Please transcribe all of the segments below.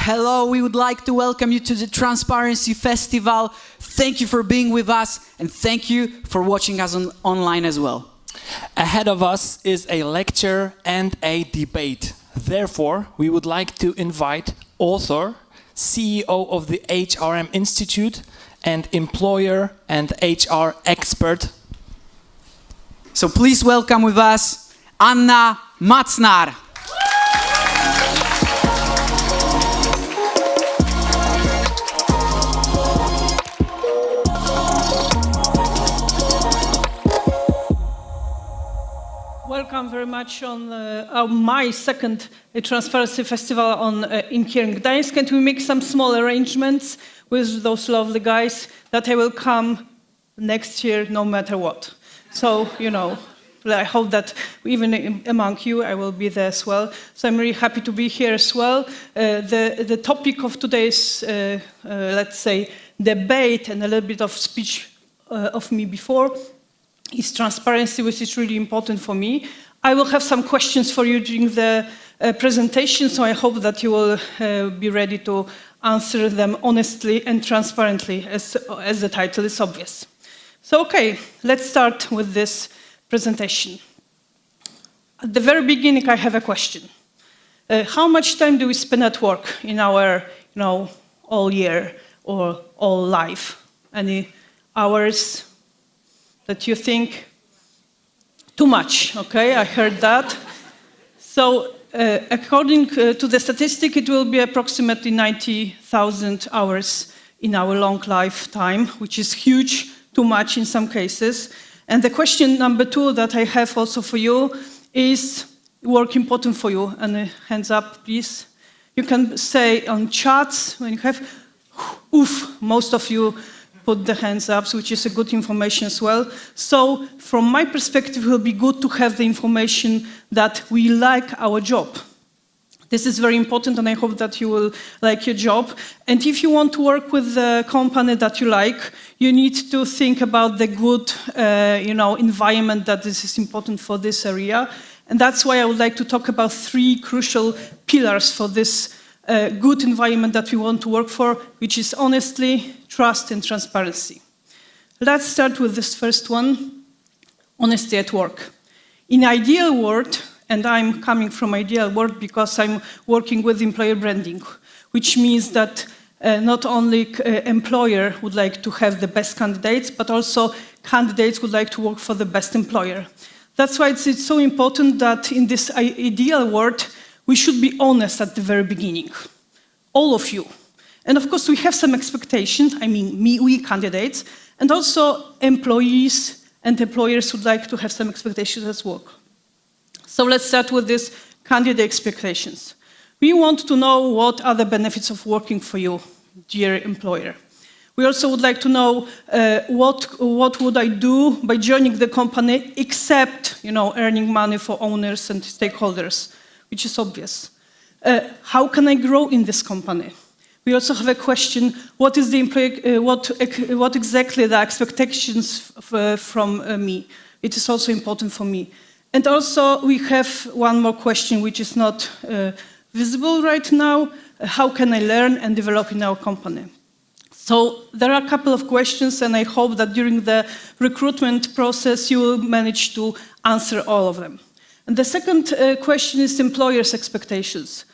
Hello, we would like to welcome you to the Transparency Festival. Thank you for being with us and thank you for watching us online as well. Ahead of us is a lecture and a debate. Therefore, we would like to invite author, CEO of the HRM Institute and employer and HR expert. So please welcome with us Anna Macnar. Welcome very much on my second Transparency Festival in here in Gdańsk, and we make some small arrangements with those lovely guys that I will come next year no matter what. So, you know, I hope that even among you I will be there as well. So I'm really happy to be here as well. The topic of today's, let's say, debate and a little bit of speech of me before is transparency, which is really important for me. I will have some questions for you during the presentation, so I hope that you will be ready to answer them honestly and transparently, as the title is obvious. So, okay, let's start with this presentation. At the very beginning, I have a question. How much time do we spend at work in our, all year or all life? Any hours that you think? Too much, okay, I heard that. So according to the statistic, it will be approximately 90,000 hours in our long lifetime, which is huge, too much in some cases. And the question number 2 that I have also for you is work important for you? And hands up, please. You can say on chats when you have, oof, most of you put the hands up, which is a good information as well. So from my perspective, it will be good to have the information that we like our job. This is very important, and I hope that you will like your job. And if you want to work with the company that you like, you need to think about the good, environment that this is important for this area. And that's why I would like to talk about 3 crucial pillars for this good environment that we want to work for, which is honesty, trust, and transparency. Let's start with this first one, honesty at work. In ideal world, and I'm coming from ideal world because I'm working with employer branding, which means that not only employer would like to have the best candidates, but also candidates would like to work for the best employer. That's why it's so important that in this ideal world, we should be honest at the very beginning, all of you. And of course, we have some expectations, we candidates, and also employees and employers would like to have some expectations as well. So let's start with these candidate expectations. We want to know what are the benefits of working for you, dear employer. We also would like to know what would I do by joining the company except, earning money for owners and stakeholders, which is obvious. How can I grow in this company? We also have a question, what is the employee, what exactly the expectations from me? It is also important for me. And also we have one more question which is not visible right now. How can I learn and develop in our company? So there are a couple of questions, and I hope that during the recruitment process you will manage to answer all of them. And the second question is employers' expectations.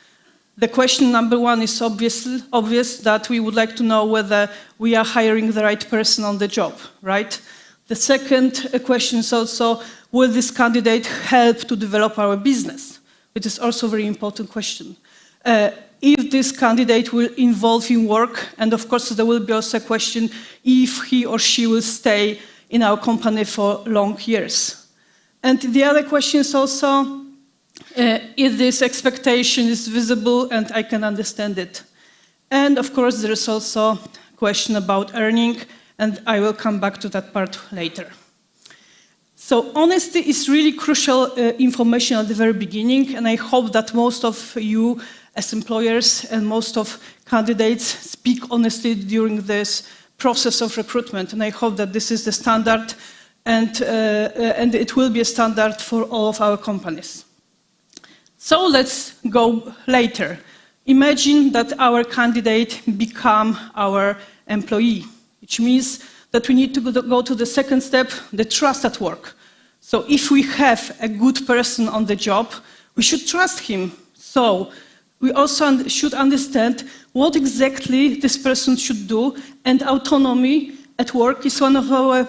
The question number 1 is obvious that we would like to know whether we are hiring the right person on the job, right? The second question is also, will this candidate help to develop our business? It is also a very important question. If this candidate will involve in work, and of course there will be also a question if he or she will stay in our company for long years. And the other question is also, if this expectation is visible and I can understand it. And of course there is also a question about earning, and I will come back to that part later. So honesty is really crucial information at the very beginning, and I hope that most of you as employers and most of candidates speak honestly during this process of recruitment, and I hope that this is the standard and it will be a standard for all of our companies. So let's go later Imagine that our candidate become our employee, which means that we need to go to the second step, the trust at work. So if we have a good person on the job, we should trust him. So we also should understand what exactly this person should do, and autonomy at work is one of our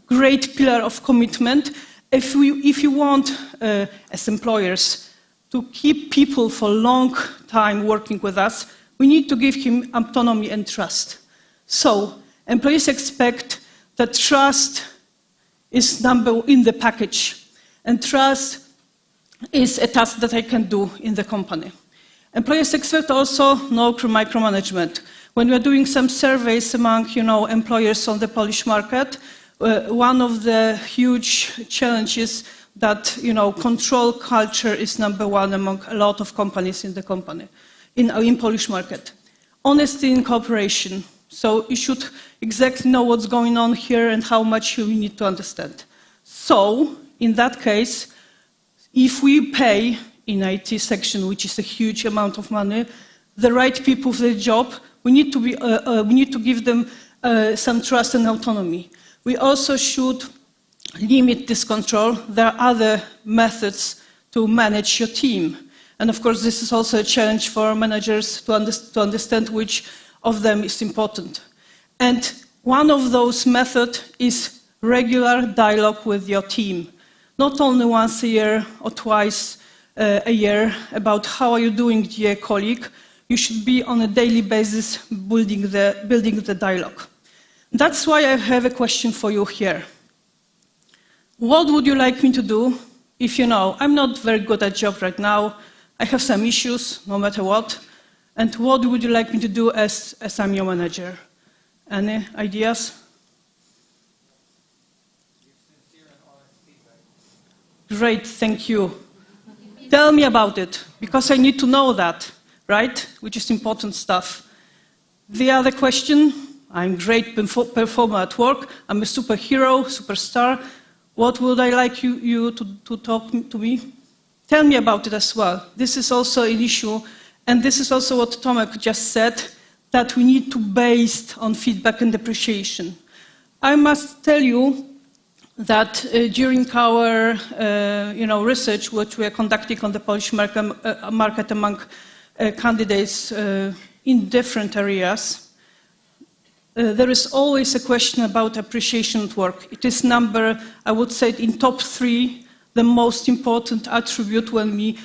great pillars of commitment. If you want, as employers, to keep people for a long time working with us, we need to give him autonomy and trust. So employees expect that trust is in the package, and trust is a task that I can do in the company. Employees expect also no micromanagement. When we are doing some surveys among employers on the Polish market, one of the huge challenges that control culture is number one among a lot of companies in the company, in Polish market. Honesty in cooperation. So you should exactly know what's going on here and how much you need to understand. So in that case, if we pay in IT section, which is a huge amount of money, the right people for the job, we need to give them some trust and autonomy. We also should limit this control. There are other methods to manage your team. And of course, this is also a challenge for managers to understand which of them is important. And one of those methods is regular dialogue with your team. Not only once a year or twice a year about how are you doing, dear colleague. You should be on a daily basis building the dialogue. That's why I have a question for you here. What would you like me to do if I'm not very good at job right now, I have some issues, no matter what, and what would you like me to do as I'm your manager? Any ideas? Give sincere and honest feedback. Great, thank you. Tell me about it, because I need to know that, right? Which is important stuff. The other question, I'm a great performer at work, I'm a superhero, superstar. What would I like you to talk to me? Tell me about it as well. This is also an issue, and this is also what Tomek just said, that we need to base on feedback and appreciation. I must tell you that during our research, which we are conducting on the Polish market among candidates in different areas, there is always a question about appreciation at work. It is I would say, in top 3, the most important attribute when we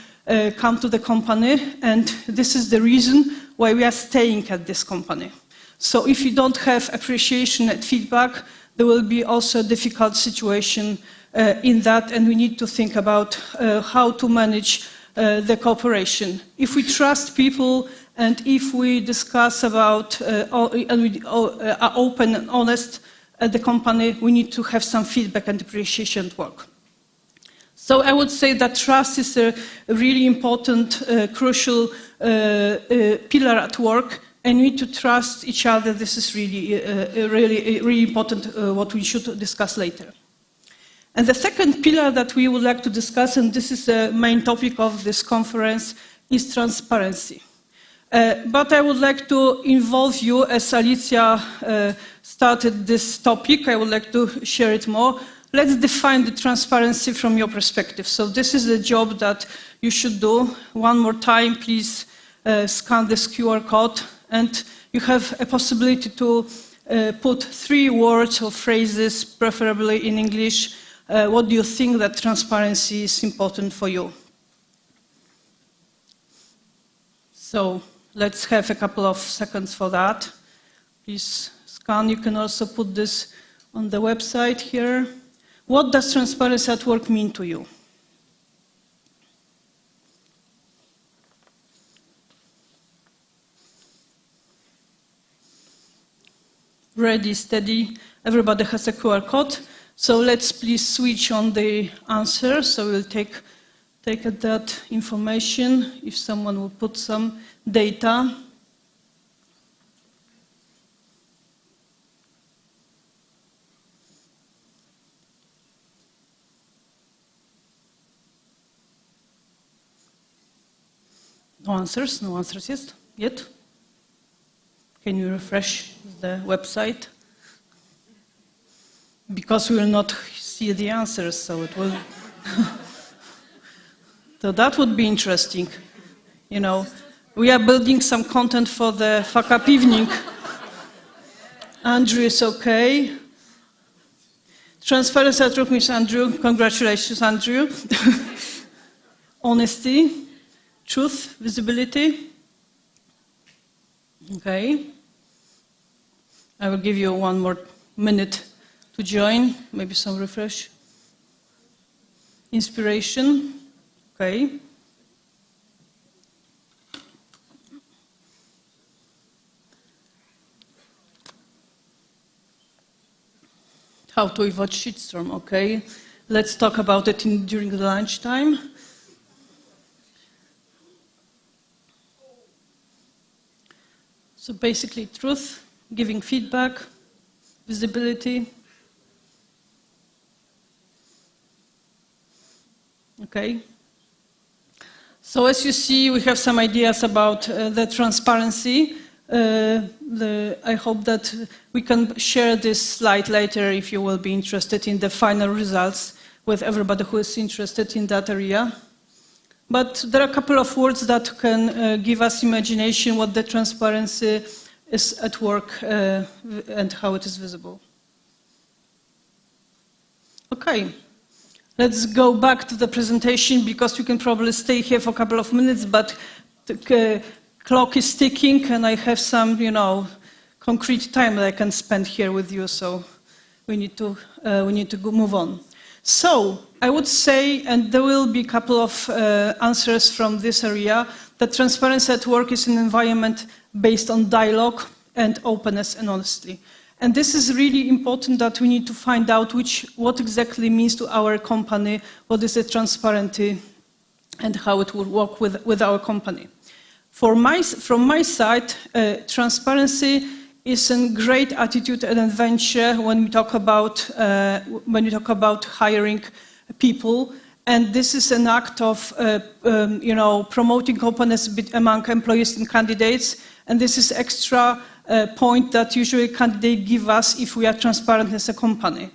come to the company, and this is the reason why we are staying at this company. So if you don't have appreciation and feedback, there will be also a difficult situation in that, and we need to think about how to manage the cooperation. If we trust people, and if we discuss about and we are open and honest at the company, we need to have some feedback and appreciation at work. So I would say that trust is a really important, crucial pillar at work, and we need to trust each other. This is really important, what we should discuss later. And the second pillar that we would like to discuss, and this is the main topic of this conference, is transparency. But I would like to involve you, as Alicia started this topic, I would like to share it more. Let's define the transparency from your perspective. So this is the job that you should do. One more time, please scan this QR code, and you have a possibility to put 3 words or phrases, preferably in English. What do you think that transparency is important for you? So let's have a couple of seconds for that. Please scan. You can also put this on the website here. What does transparency at work mean to you? Ready, steady. Everybody has a QR code. So let's please switch on the answer. So we'll take that information. If someone will put some data. No answers? No answers yet? Can you refresh the website? Because we will not see the answers, so it will... So that would be interesting. You know, we are building some content for the Fuck Up Evening. Andrew is okay. Transparency at work means Andrew. Congratulations, Andrew. Honesty, truth, visibility. Okay. I will give you 1 more minute to join, maybe some refresh. Inspiration. Okay. How to avoid shitstorm, okay. Let's talk about it during the lunchtime. So basically truth, giving feedback, visibility. Okay. So as you see, we have some ideas about the transparency. I hope that we can share this slide later if you will be interested in the final results with everybody who is interested in that area. But there are a couple of words that can give us imagination what the transparency is at work and how it is visible. Okay. Let's go back to the presentation because we can probably stay here for a couple of minutes, but the clock is ticking and I have some, concrete time that I can spend here with you, so we need to move on. So I would say, and there will be a couple of answers from this area, that transparency at work is an environment based on dialogue and openness and honesty. And this is really important that we need to find out what exactly means to our company, what is the transparency, and how it will work with our company. From my side, transparency is a great attitude and adventure when we talk about hiring people, and this is an act of promoting openness among employees and candidates, and this is extra point that usually candidates give us if we are transparent as a company.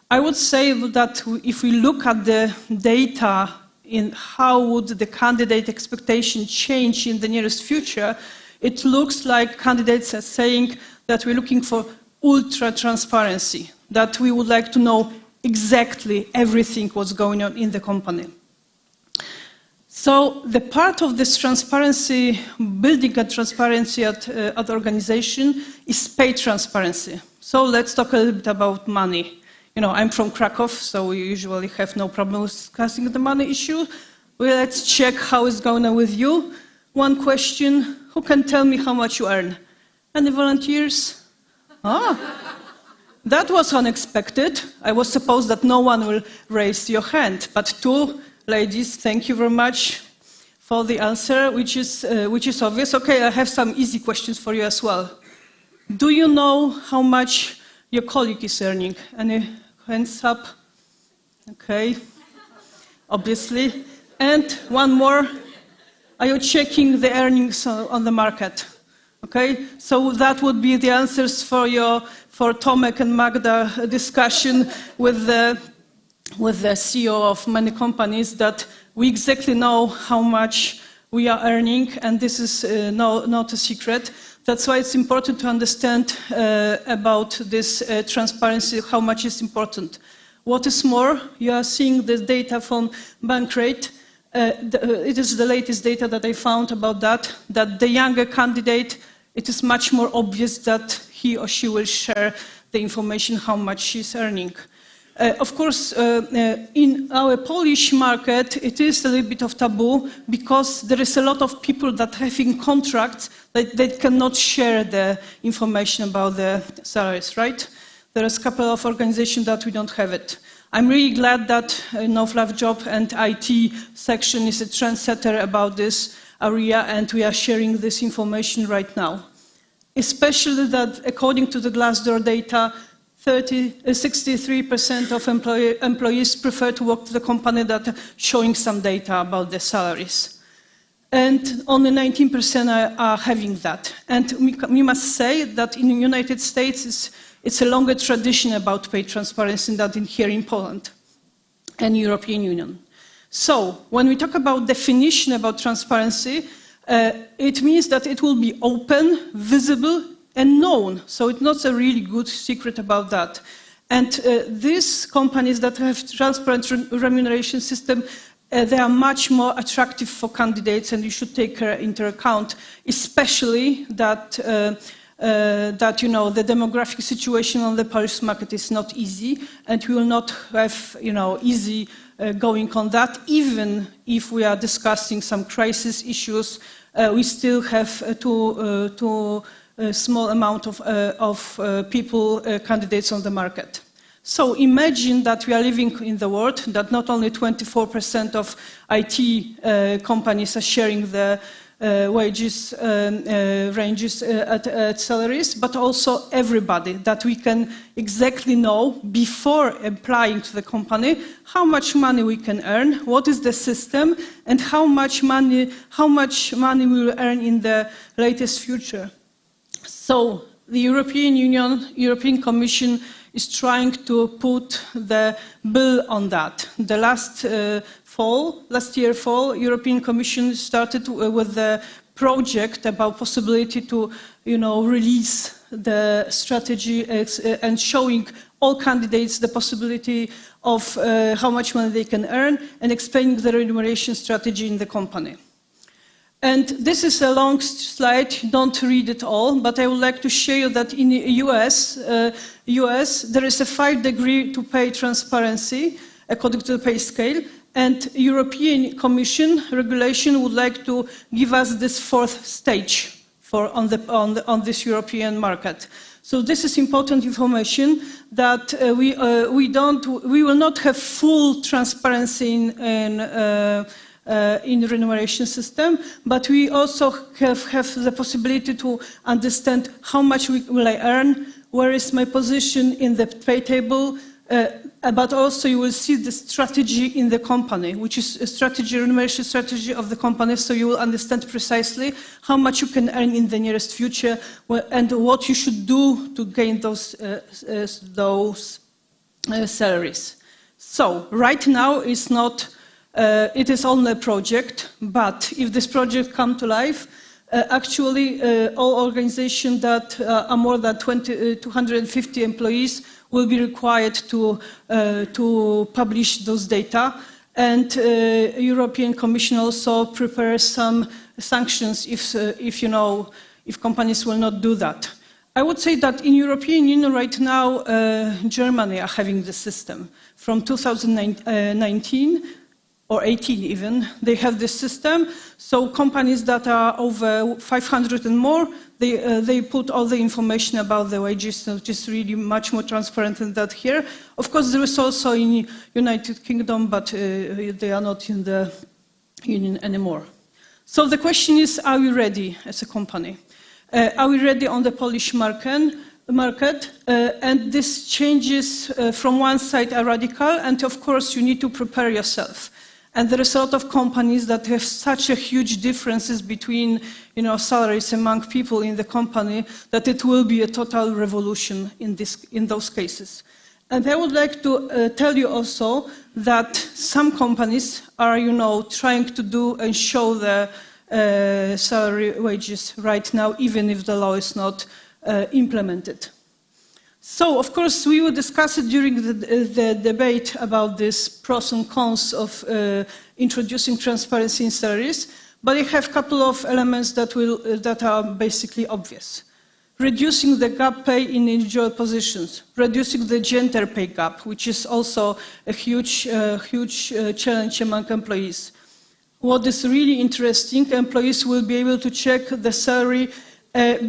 I would say that if we look at the data in how would the candidate expectation change in the nearest future, it looks like candidates are saying that we're looking for ultra transparency, that we would like to know exactly everything what's going on in the company. So the part of this transparency, building a transparency at the organization, is paid transparency. So let's talk a little bit about money. I'm from Krakow, so we usually have no problem with discussing the money issue. Well, let's check how it's going on with you. One question, who can tell me how much you earn? Any volunteers? That was unexpected. I was supposed that no one will raise your hand, but 2 ladies, thank you very much for the answer, which is obvious. Okay, I have some easy questions for you as well. Do you know how much your colleague is earning? Any hands up? Okay, obviously. And one more, are you checking the earnings on the market? Okay, so that would be the answers for Tomek and Magda discussion with the CEO of many companies, that we exactly know how much we are earning, and this is not a secret. That's why it's important to understand about this transparency, how much is important. What is more, you are seeing the data from Bankrate. It is the latest data that I found about that the younger candidate, it is much more obvious that he or she will share the information how much she's earning. Of course, in our Polish market, it is a little bit of taboo because there is a lot of people that have in contracts that they cannot share the information about the salaries, right? There is a couple of organizations that we don't have it. I'm really glad that No Fluff Job and IT section is a trendsetter about this area, and we are sharing this information right now. Especially that according to the Glassdoor data, 63% of employees prefer to work for the company that are showing some data about their salaries. and only 19% are having that. And we must say that in the United States, it's a longer tradition about pay transparency than here in Poland and European Union. So when we talk about definition about transparency, it means that it will be open, visible, and known. So it's not a really good secret about that. And these companies that have transparent remuneration system, they are much more attractive for candidates, and you should take into account, especially that that the demographic situation on the Polish market is not easy, and we will not have easy going on that. Even if we are discussing some crisis issues, we still have too small amount of people, candidates on the market. So imagine that we are living in the world that not only 24% of IT companies are sharing the wages ranges at salaries, but also everybody, that we can exactly know before applying to the company how much money we can earn, what is the system, and how much money we will earn in the latest future. So the European Union, European Commission is trying to put the bill on that. The last year fall, European Commission started with the project about possibility to, release the strategy and showing all candidates the possibility of how much money they can earn and explaining the remuneration strategy in the company. And this is a long slide, don't read it all, but I would like to show you that in the US, there is a 5-degree to pay transparency according to the pay scale, and European Commission regulation would like to give us this 4th stage on this European market. So this is important information that we will not have full transparency in the remuneration system, but we also have the possibility to understand how much will I earn, where is my position in the pay table, but also you will see the strategy in the company, which is a strategy, remuneration strategy of the company, so you will understand precisely how much you can earn in the nearest future and what you should do to gain those salaries. So right now it's not. It is only a project, but if this project comes to life, actually all organizations that are more than 250 employees will be required to publish those data. And European Commission also prepares some sanctions if companies will not do that. I would say that in European Union right now, Germany are having the system. From 2019, or 18 even, they have this system. So companies that are over 500 and more, they put all the information about the wages, which is really much more transparent than that here. Of course, there is also in United Kingdom, but they are not in the Union anymore. So the question is, are we ready as a company? Are we ready on the Polish market? And this changes from one side are radical, and of course you need to prepare yourself. And there is a lot of companies that have such a huge differences between, salaries among people in the company that it will be a total revolution in those cases. And I would like to tell you also that some companies are, trying to do and show the salary wages right now, even if the law is not implemented. So, of course, we will discuss it during the debate about this pros and cons of introducing transparency in salaries, but I have a couple of elements that are basically obvious. Reducing the gap pay in individual positions, reducing the gender pay gap, which is also a huge challenge among employees. What is really interesting, employees will be able to check the salary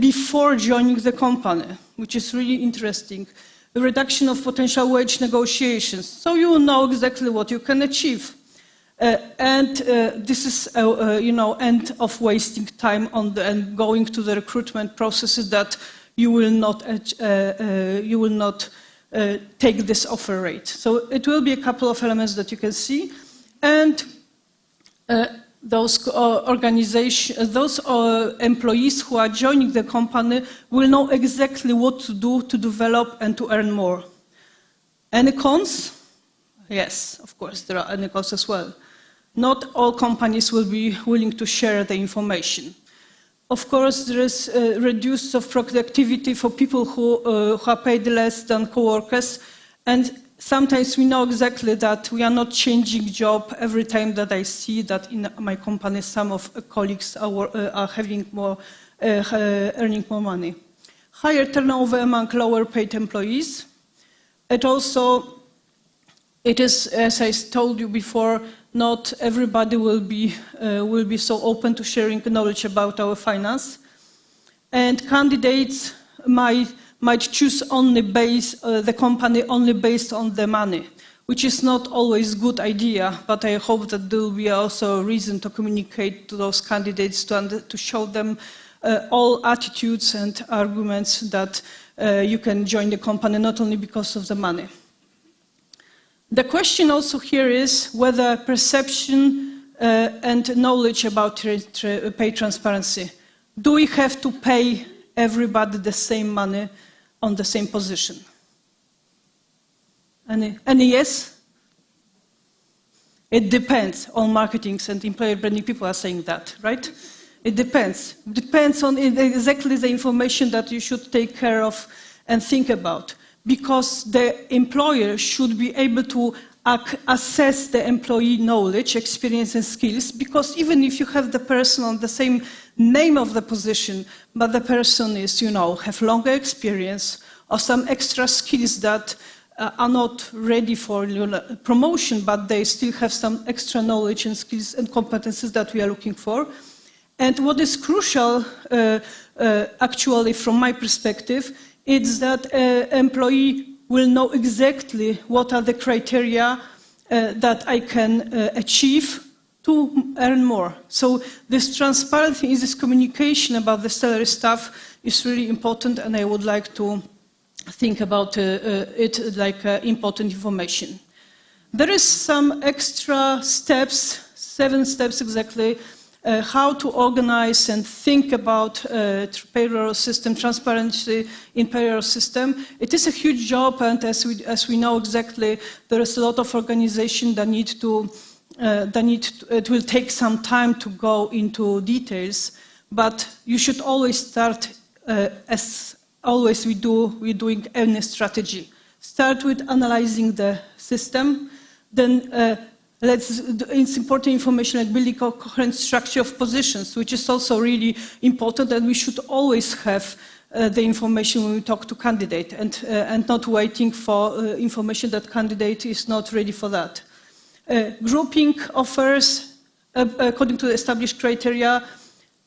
before joining the company, which is really interesting. The reduction of potential wage negotiations, so you will know exactly what you can achieve. And this is, end of wasting time and going to the recruitment processes that you will not take this offer rate. So it will be a couple of elements that you can see. And those employees who are joining the company will know exactly what to do to develop and to earn more. Any cons? Yes, of course, there are any cons as well. Not all companies will be willing to share the information. Of course, there is a reduce of productivity for people who are paid less than co-workers, and sometimes we know exactly that we are not changing job every time that I see that in my company some of colleagues are having more, earning more money. Higher turnover among lower paid employees. It is, as I told you before, not everybody will be so open to sharing knowledge about our finance. And candidates might choose only the company only based on the money, which is not always a good idea, but I hope that there will be also a reason to communicate to those candidates to show them all attitudes and arguments that you can join the company not only because of the money. The question also here is whether perception and knowledge about pay transparency. Do we have to pay everybody the same money on the same position? Any yes? It depends on marketing and employer branding. People are saying that, right? It depends. Depends on exactly the information that you should take care of and think about. Because the employer should be able to assess the employee knowledge, experience and skills, because even if you have the person on the same name of the position, but the person is, have longer experience or some extra skills that are not ready for promotion, but they still have some extra knowledge and skills and competences that we are looking for. And what is crucial, actually, from my perspective, is that employee will know exactly what are the criteria that I can achieve to earn more. So this transparency, this communication about the salary stuff is really important, and I would like to think about it like important information. There is some extra steps, 7 steps exactly, how to organize and think about payroll system, transparency in payroll system. It is a huge job, and as we know exactly, there is a lot of organization that it will take some time to go into details, but you should always start, as always we're doing any strategy. Start with analyzing the system, then it's important information like building a coherent structure of positions, which is also really important, and we should always have the information when we talk to candidate, and not waiting for information that candidate is not ready for that. Grouping offers according to the established criteria,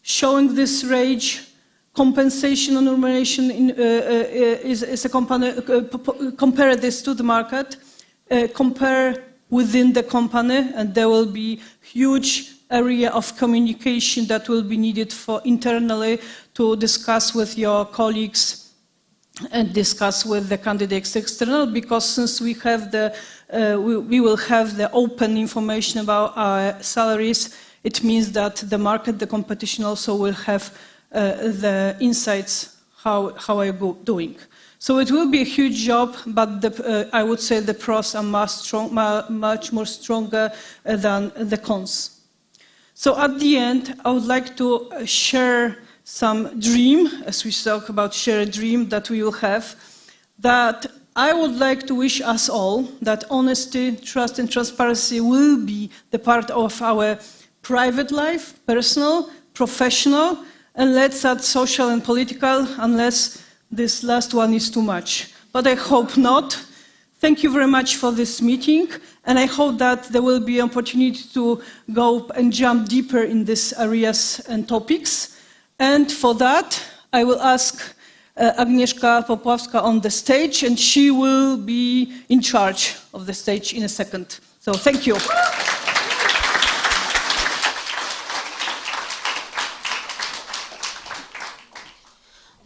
showing this range, compensation and remuneration is a component, compare this to the market, compare within the company, and there will be huge area of communication that will be needed for internally to discuss with your colleagues and discuss with the candidates external, because since we have we will have the open information about our salaries, it means that the market, the competition also will have the insights how are you doing. So it will be a huge job, but I would say the pros are much more stronger than the cons. So at the end, I would like to share some dream, as we talk about share a dream that we will have, that I would like to wish us all that honesty, trust and transparency will be the part of our private life, personal, professional, and let's add social and political, unless this last one is too much. But I hope not. Thank you very much for this meeting, and I hope that there will be an opportunity to go and jump deeper in these areas and topics. And for that, I will ask Agnieszka Popławska on the stage, and she will be in charge of the stage in a second. So thank you.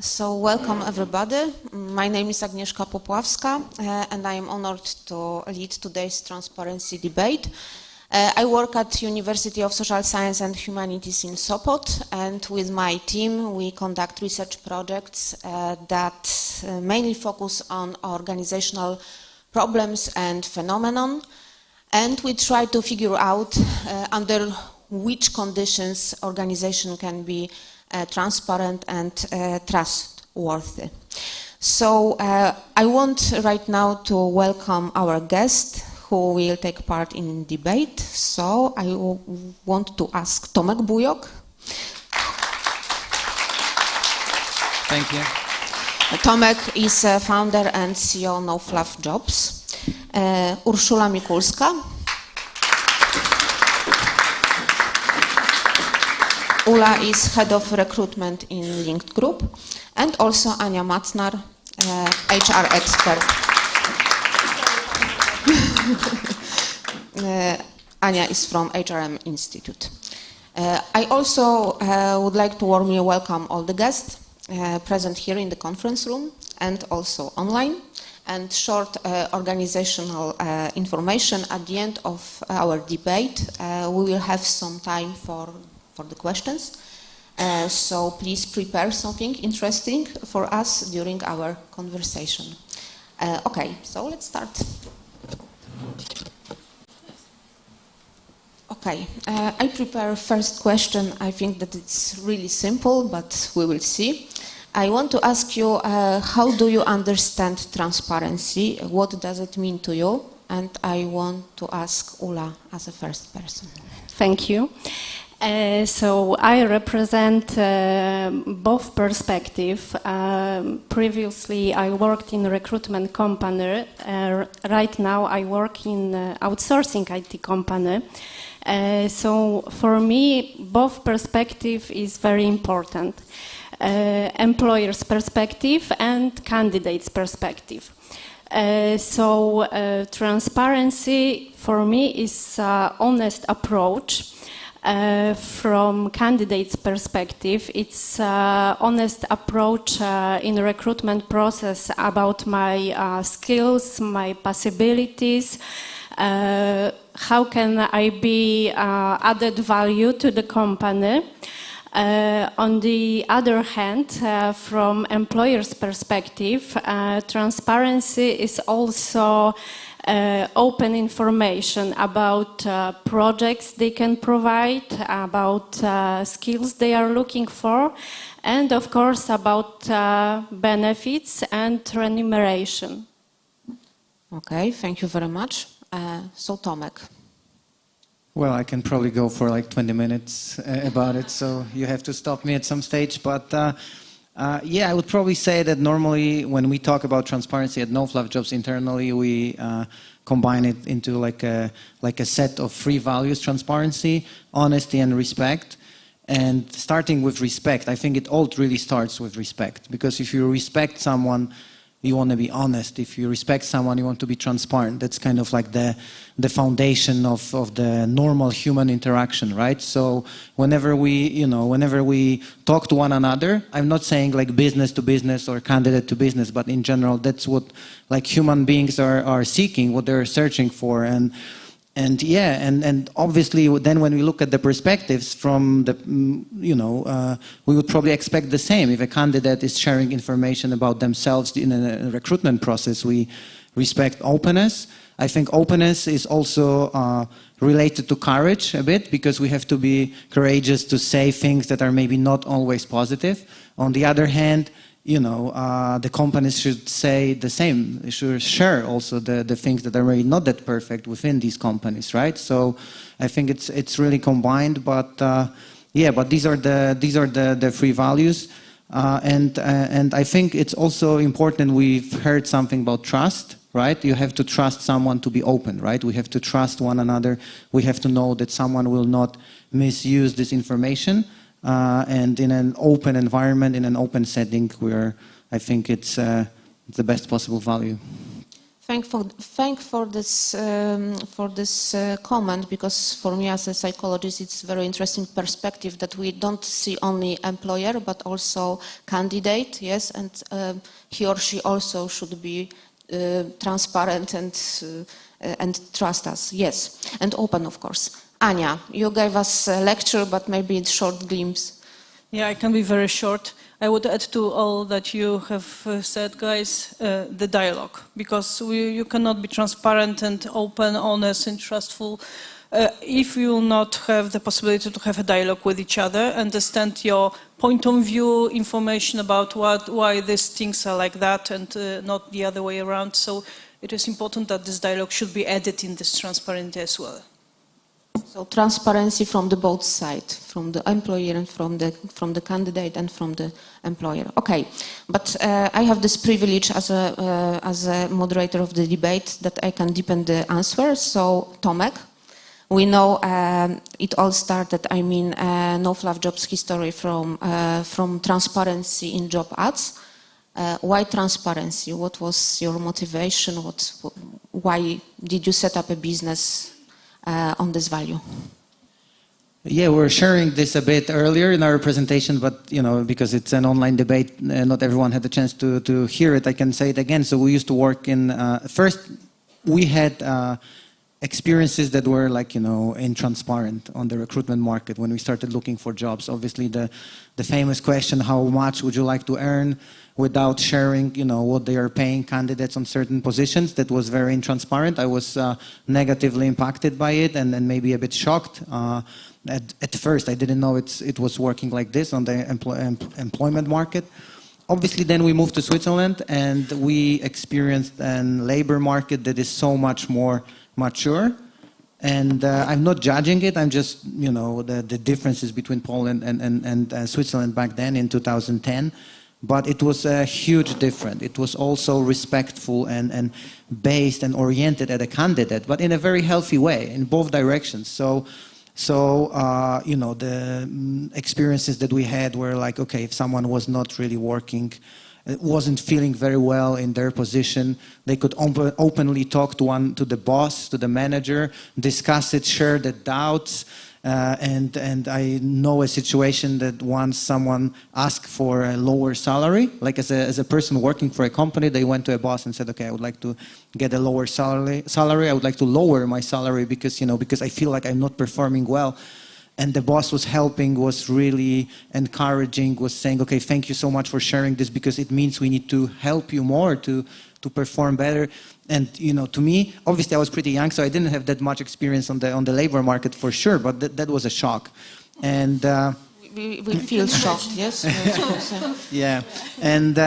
So welcome everybody. My name is Agnieszka Popławska and I am honored to lead today's transparency debate. I work at University of Social Science and Humanities in Sopot, and with my team we conduct research projects that mainly focus on organizational problems and phenomenon, and we try to figure out under which conditions organization can be transparent and trustworthy. So I want right now to welcome our guest who will take part in debate. So I want to ask Tomek Bujok. Thank you. Tomek is founder and CEO No Fluff Jobs. Urszula Mikulska. Ula is head of recruitment in Linked Group, and also Ania Macnar, HR expert. Ania is from HRM Institute. I also would like to warmly welcome all the guests present here in the conference room and also online, and short organizational information at the end of our debate. We will have some time for the questions. So please prepare something interesting for us during our conversation. Okay, so let's start. Okay, I prepare first question. I think that it's really simple, but we will see. I want to ask you, how do you understand transparency? What does it mean to you? And I want to ask Ula as a first person. Thank you. So I represent both perspectives. Previously, I worked in a recruitment company. Right now, I work in outsourcing IT company. So for me, both perspective is very important. Employer's perspective and candidate's perspective. So transparency for me is honest approach. From candidate's perspective, it's honest approach in the recruitment process about my skills, my possibilities, how can I be added value to the company. On the other hand, from employer's perspective, transparency is also open information about projects they can provide, about skills they are looking for, and of course about benefits and remuneration. Okay, thank you very much. So Tomek. Well, I can probably go for like 20 minutes about it, so you have to stop me at some stage. But yeah, I would probably say that normally when we talk about transparency at No Fluff Jobs internally, we combine it into like a set of three values: transparency, honesty, and respect. And starting with respect, I think it all really starts with respect, because if you respect someone, you want to be honest. If you respect someone, you want to be transparent. That's kind of like the foundation of the normal human interaction, right? So whenever we talk to one another, I'm not saying like business to business or candidate to business, but in general, that's what like human beings are seeking, what they're searching for. And yeah, and obviously then when we look at the perspectives from the, we would probably expect the same. If a candidate is sharing information about themselves in a recruitment process, we respect openness. I think openness is also related to courage a bit, because we have to be courageous to say things that are maybe not always positive. On the other hand, the companies should say the same. They should share also the things that are really not that perfect within these companies, right? So I think it's really combined. But yeah, but these are the three values, and I think it's also important. We've heard something about trust, right? You have to trust someone to be open, right? We have to trust one another. We have to know that someone will not misuse this information. And in an open environment, in an open setting, where I think it's the best possible value. Thank for this comment, because for me as a psychologist, it's very interesting perspective that we don't see only employer but also candidate, yes, and he or she also should be transparent and trust us. Yes, and open, of course. Anya, you gave us a lecture, but maybe it's short glimpse. Yeah, I can be very short. I would add to all that you have said, guys, the dialogue, because you cannot be transparent and open, honest and trustful if you will not have the possibility to have a dialogue with each other, understand your point of view, information about why these things are like that and not the other way around. So it is important that this dialogue should be added in this transparency as well. So transparency from the both sides, from the employer and from the candidate and from the employer. Okay, but I have this privilege as a moderator of the debate that I can deepen the answer. So Tomek, we know it all started. I mean, No Fluff Jobs history from transparency in job ads. Why transparency? What was your motivation? Why did you set up a business on this value? Yeah, we're sharing this a bit earlier in our presentation, but because it's an online debate, not everyone had the chance to hear it. I can say it again. So we used to work in first. We had experiences that were intransparent on the recruitment market when we started looking for jobs. Obviously, the famous question: how much would you like to earn? Without sharing, what they are paying candidates on certain positions. That was very intransparent. I was negatively impacted by it, and then maybe a bit shocked. At first, I didn't know it was working like this on the employment market. Obviously, then we moved to Switzerland, and we experienced a labor market that is so much more mature. And I'm not judging it. I'm just, the differences between Poland and Switzerland back then in 2010. But it was a huge difference. It was also respectful and based and oriented at a candidate, but in a very healthy way in both directions. So the experiences that we had were like, okay, if someone was not really working, wasn't feeling very well in their position, they could openly talk to the boss, to the manager, discuss it, share the doubts. And I know a situation that once someone asked for a lower salary, like as a person working for a company, they went to a boss and said, okay, I would like to get a lower salary. I would like to lower my salary because I feel like I'm not performing well. And the boss was helping, was really encouraging, was saying, okay, thank you so much for sharing this because it means we need to help you more to perform better. And to me, obviously I was pretty young, so I didn't have that much experience on the labor market for sure, but that was a shock. And we feel shocked, yes. Yeah, and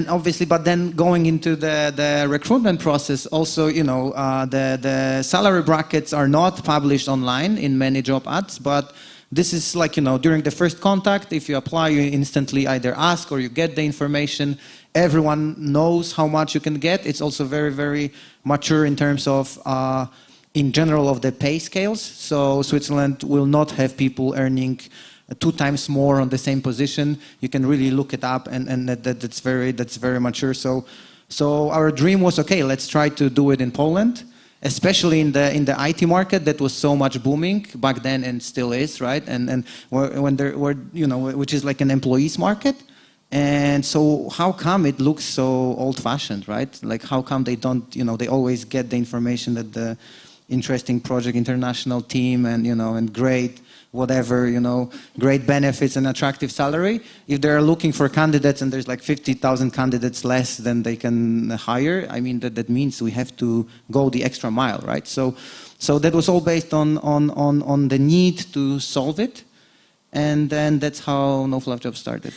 obviously, but then going into the recruitment process, also the salary brackets are not published online in many job ads, but this is like during the first contact, if you apply, you instantly either ask or you get the information. Everyone knows how much you can get. It's also very, very mature in terms of, in general, of the pay scales. So Switzerland will not have people earning 2 times more on the same position. You can really look it up, and that's very mature. So our dream was, okay, let's try to do it in Poland, especially in the IT market that was so much booming back then and still is, right? And when there were which is like an employees market. And so how come it looks so old-fashioned, right? Like how come they don't, they always get the information that the interesting project international team and, and great whatever, great benefits and attractive salary. If they're looking for candidates and there's like 50,000 candidates less than they can hire, I mean, that means we have to go the extra mile, right? So that was all based on the need to solve it. And then that's how No Fluff Jobs started.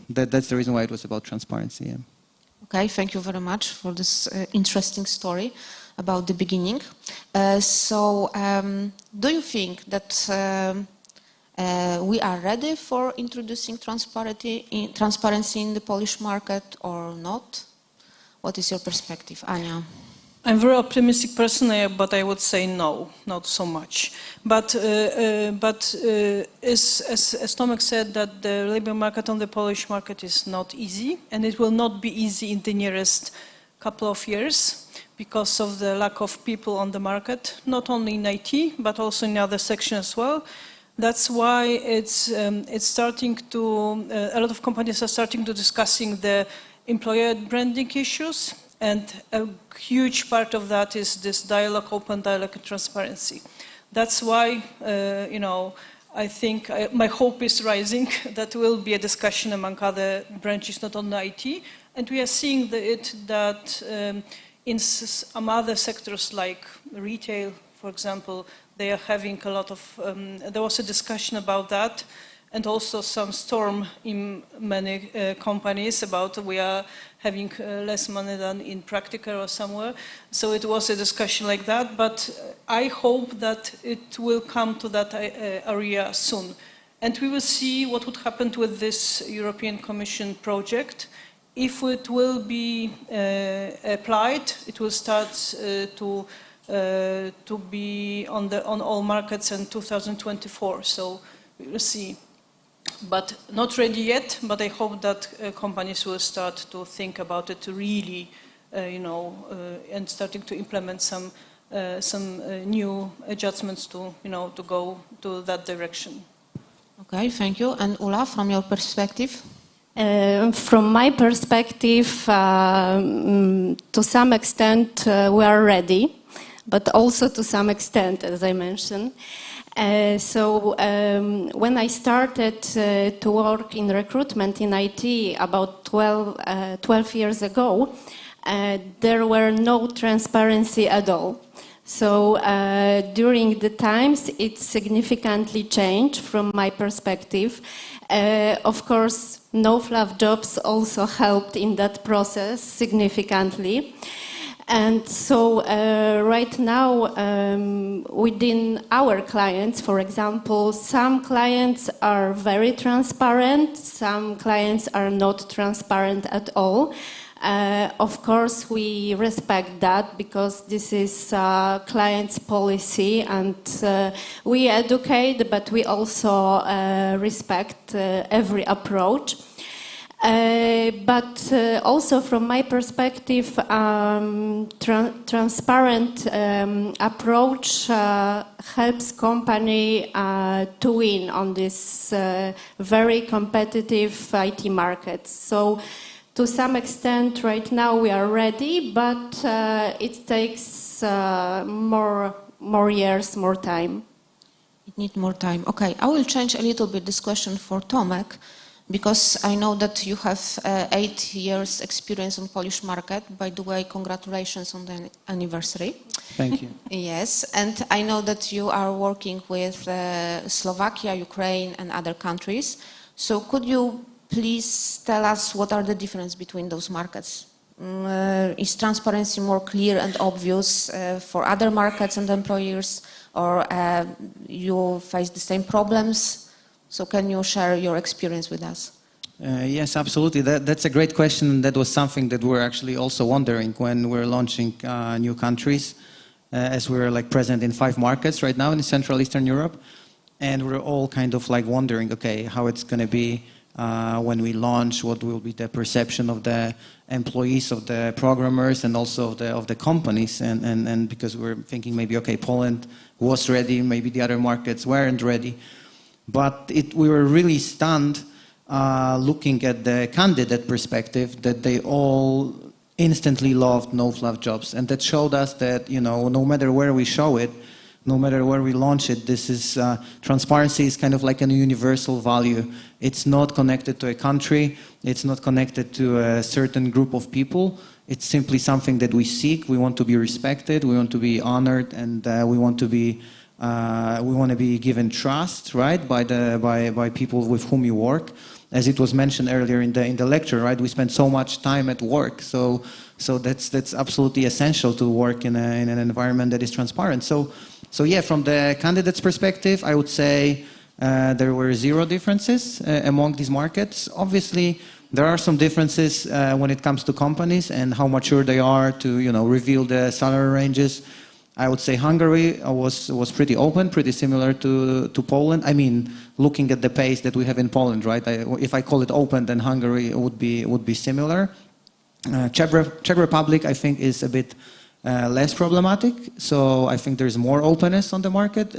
That's the reason why it was about transparency. Yeah. Okay, thank you very much for this interesting story about the beginning. Do you think that we are ready for introducing transparency in the Polish market or not? What is your perspective, Ania? I'm a very optimistic person, but I would say no, not so much. But as Tomek said, that the labor market on the Polish market is not easy, and it will not be easy in the nearest couple of years because of the lack of people on the market, not only in IT, but also in other sections as well. That's why it's starting to, a lot of companies are starting to discussing the employer branding issues And a huge part of that is this dialogue, open dialogue and transparency. That's why, I think my hope is rising that there will be a discussion among other branches, not only IT. And we are seeing that in some other sectors like retail, for example, they are having a lot of, there was a discussion about that, and also some storm in many companies about we are having less money than in practical or somewhere. So it was a discussion like that, but I hope that it will come to that area soon. And we will see what would happen with this European Commission project. If it will be applied, it will start to be on all markets in 2024. So we will see. But not ready yet, but I hope that companies will start to think about it to really, and starting to implement some new adjustments to go to that direction. Okay, thank you. And Ula, from your perspective? From my perspective, to some extent, we are ready, but also to some extent, as I mentioned. So when I started to work in recruitment in IT about 12 years ago, there were no transparency at all. So during the times, it significantly changed from my perspective. Of course, No Fluff Jobs also helped in that process significantly. And so right now, within our clients, for example, some clients are very transparent, some clients are not transparent at all. Of course, we respect that because this is client's policy, and we educate, but we also respect every approach. But also from my perspective, transparent approach helps company to win on this very competitive IT market. So to some extent right now we are ready, but it takes more years, more time. It needs more time. Okay, I will change a little bit this question for Tomek, because I know that you have 8 years experience on Polish market. By the way, congratulations on the anniversary. Thank you. Yes, and I know that you are working with Slovakia, Ukraine and other countries. So could you please tell us what are the differences between those markets? Is transparency more clear and obvious for other markets and employers, or you face the same problems? So can you share your experience with us? Yes, absolutely. That's a great question. That was something that we're actually also wondering when we're launching new countries, as we're present in 5 markets right now in Central Eastern Europe. And we're all kind of wondering, okay, how it's going to be when we launch, what will be the perception of the employees, of the programmers, and also of the companies. And because we're thinking maybe, okay, Poland was ready, maybe the other markets weren't ready. But we were really stunned looking at the candidate perspective that they all instantly loved No Fluff Jobs. And that showed us that, no matter where we show it, no matter where we launch it, this is transparency is kind of like a universal value. It's not connected to a country. It's not connected to a certain group of people. It's simply something that we seek. We want to be respected. We want to be honored, and we want to be given trust, right, by people with whom you work. As it was mentioned earlier in the lecture, right, we spend so much time at work, so that's absolutely essential to work in an environment that is transparent. So yeah, from the candidate's perspective, I would say there were 0 differences among these markets. Obviously, there are some differences when it comes to companies and how mature they are to reveal the salary ranges. I would say Hungary was pretty open, pretty similar to Poland. I mean, looking at the pace that we have in Poland, right? If I call it open, then Hungary would be similar. Czech Republic, I think, is a bit less problematic. So I think there's more openness on the market.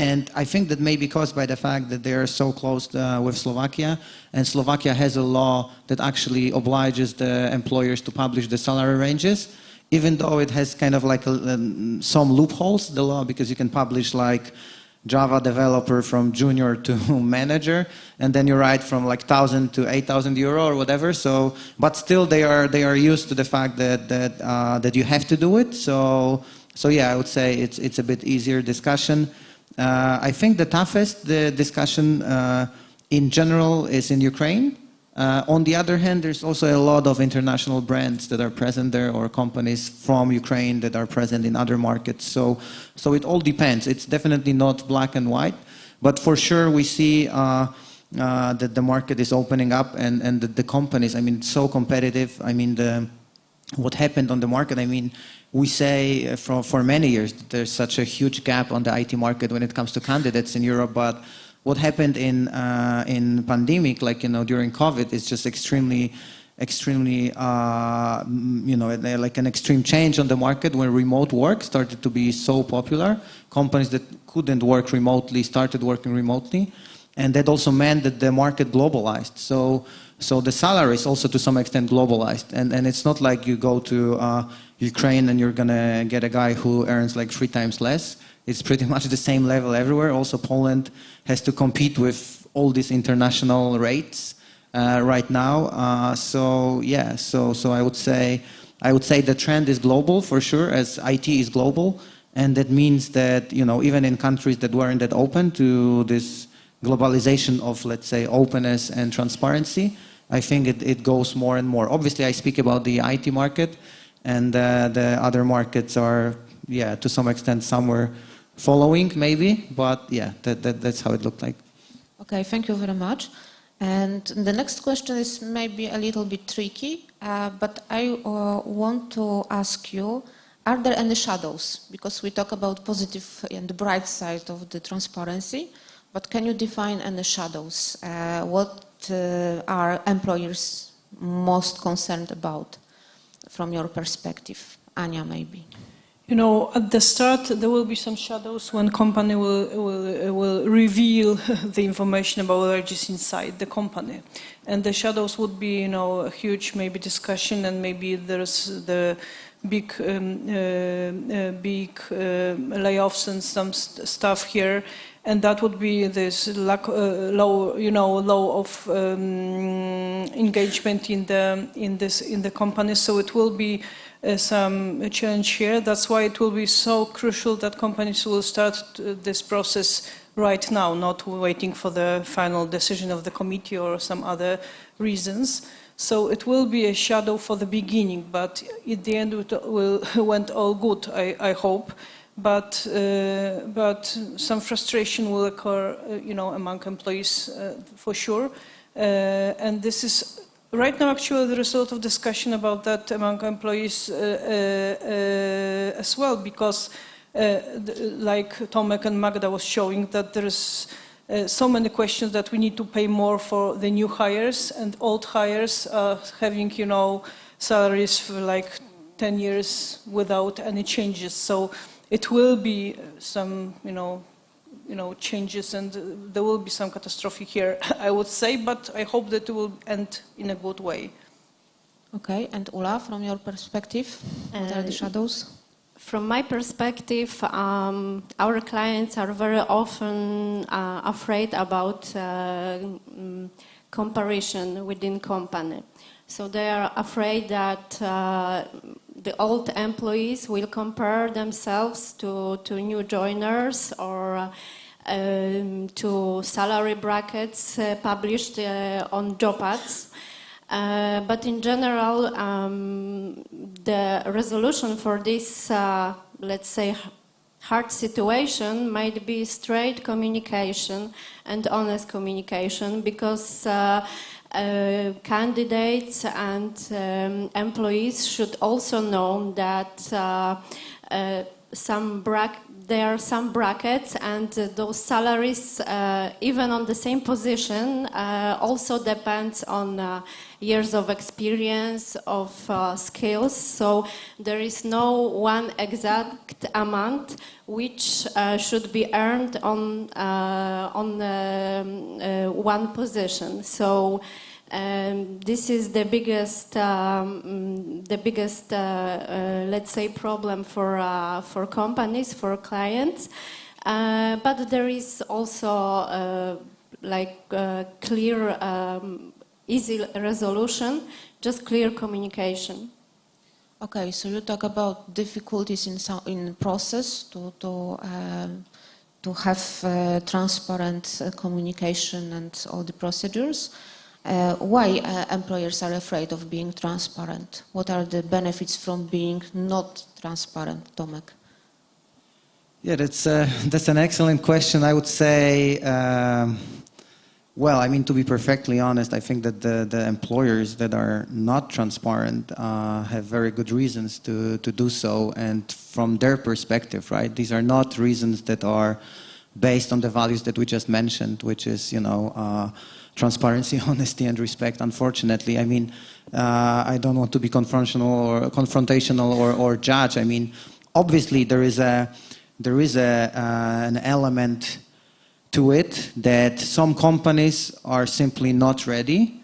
And I think that may be caused by the fact that they are so close with Slovakia, and Slovakia has a law that actually obliges the employers to publish the salary ranges, even though it has kind of like some loopholes, the law, because you can publish like Java developer from junior to manager, and then you write from like 1,000 to 8,000 euro or whatever. So, but still they are used to the fact that you have to do it. So yeah, I would say it's a bit easier discussion. I think the toughest discussion in general is in Ukraine. On the other hand, there's also a lot of international brands that are present there, or companies from Ukraine that are present in other markets. So it all depends. It's definitely not black and white, but for sure we see that the market is opening up, and the companies, I mean, it's so competitive. I mean, what happened on the market, I mean, we say for many years that there's such a huge gap on the IT market when it comes to candidates in Europe, but what happened in pandemic, like, during COVID, is just extremely, like an extreme change on the market when remote work started to be so popular. Companies that couldn't work remotely started working remotely, and that also meant that the market globalized. So the salaries also to some extent globalized, and it's not like you go to Ukraine and you're gonna get a guy who earns like 3 times less. It's pretty much the same level everywhere. Also, Poland has to compete with all these international rates right now. So I would say the trend is global for sure, as IT is global, and that means that even in countries that weren't that open to this globalization of, let's say, openness and transparency, I think it goes more and more. Obviously, I speak about the IT market, and the other markets are, to some extent, somewhere following maybe, but that's how it looked like. Okay, thank you very much. And the next question is maybe a little bit tricky, but I want to ask you, are there any shadows? Because we talk about positive and the bright side of the transparency, but can you define any shadows? What are employers most concerned about from your perspective? Anya, maybe. At the start, there will be some shadows when company will reveal the information about wages inside the company. And the shadows would be, a huge maybe discussion, and maybe there's the big layoffs and some stuff here. And that would be this low of engagement in the company. So it will be some challenge here. That's why it will be so crucial that companies will start this process right now, not waiting for the final decision of the committee or some other reasons. So it will be a shadow for the beginning, but at the end it went all good, I hope. But some frustration will occur, among employees for sure. And this is right now. Actually, there is a lot of discussion about that among employees as well, because, like Tomek and Magda was showing, that there is so many questions that we need to pay more for the new hires, and old hires are having, salaries for like 10 years without any changes. So it will be some, changes, and there will be some catastrophe here, I would say, but I hope that it will end in a good way. Okay, and Ula, from your perspective, what are the shadows? From my perspective, our clients are very often afraid about comparison within company. So they are afraid that the old employees will compare themselves to new joiners, or to salary brackets published on job ads. But in general, the resolution for this, let's say, hard situation might be straight communication and honest communication, because candidates and there are some brackets, and those salaries, even on the same position, also depends on years of experience, of skills. So there is no one exact amount which should be earned on one position. So this is the biggest, let's say, problem for companies, for clients. But there is also clear, easy resolution, just clear communication. Okay, so you talk about difficulties in process to have transparent communication and all the procedures. Why employers are afraid of being transparent? What are the benefits from being not transparent, Tomek? Yeah, that's an excellent question. I would say, well, I mean, to be perfectly honest, I think that the employers that are not transparent have very good reasons to do so, and from their perspective, right? These are not reasons that are based on the values that we just mentioned, which is, transparency, honesty, and respect. Unfortunately, I mean, I don't want to be confrontational or judge. I mean, obviously there is an element to it that some companies are simply not ready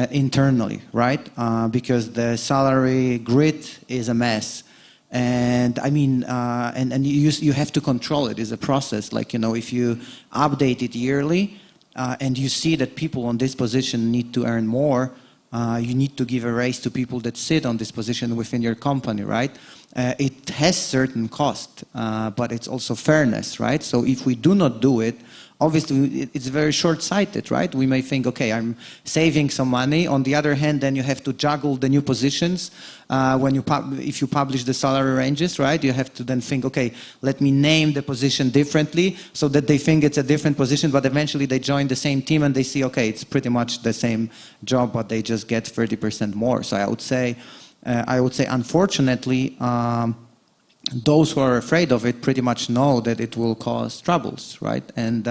internally, right? Because the salary grid is a mess. And I mean, and you have to control it. It's a process. Like, if you update it yearly, and you see that people on this position need to earn more, you need to give a raise to people that sit on this position within your company, right? It has certain cost, but it's also fairness, right? So if we do not do it, obviously it's very short-sighted, right? We may think, okay, I'm saving some money. On the other hand, then you have to juggle the new positions. If you publish the salary ranges, right, you have to then think, okay, let me name the position differently so that they think it's a different position, but eventually they join the same team and they see, okay, it's pretty much the same job, but they just get 30% more. So I would say, unfortunately, those who are afraid of it pretty much know that it will cause troubles, right? And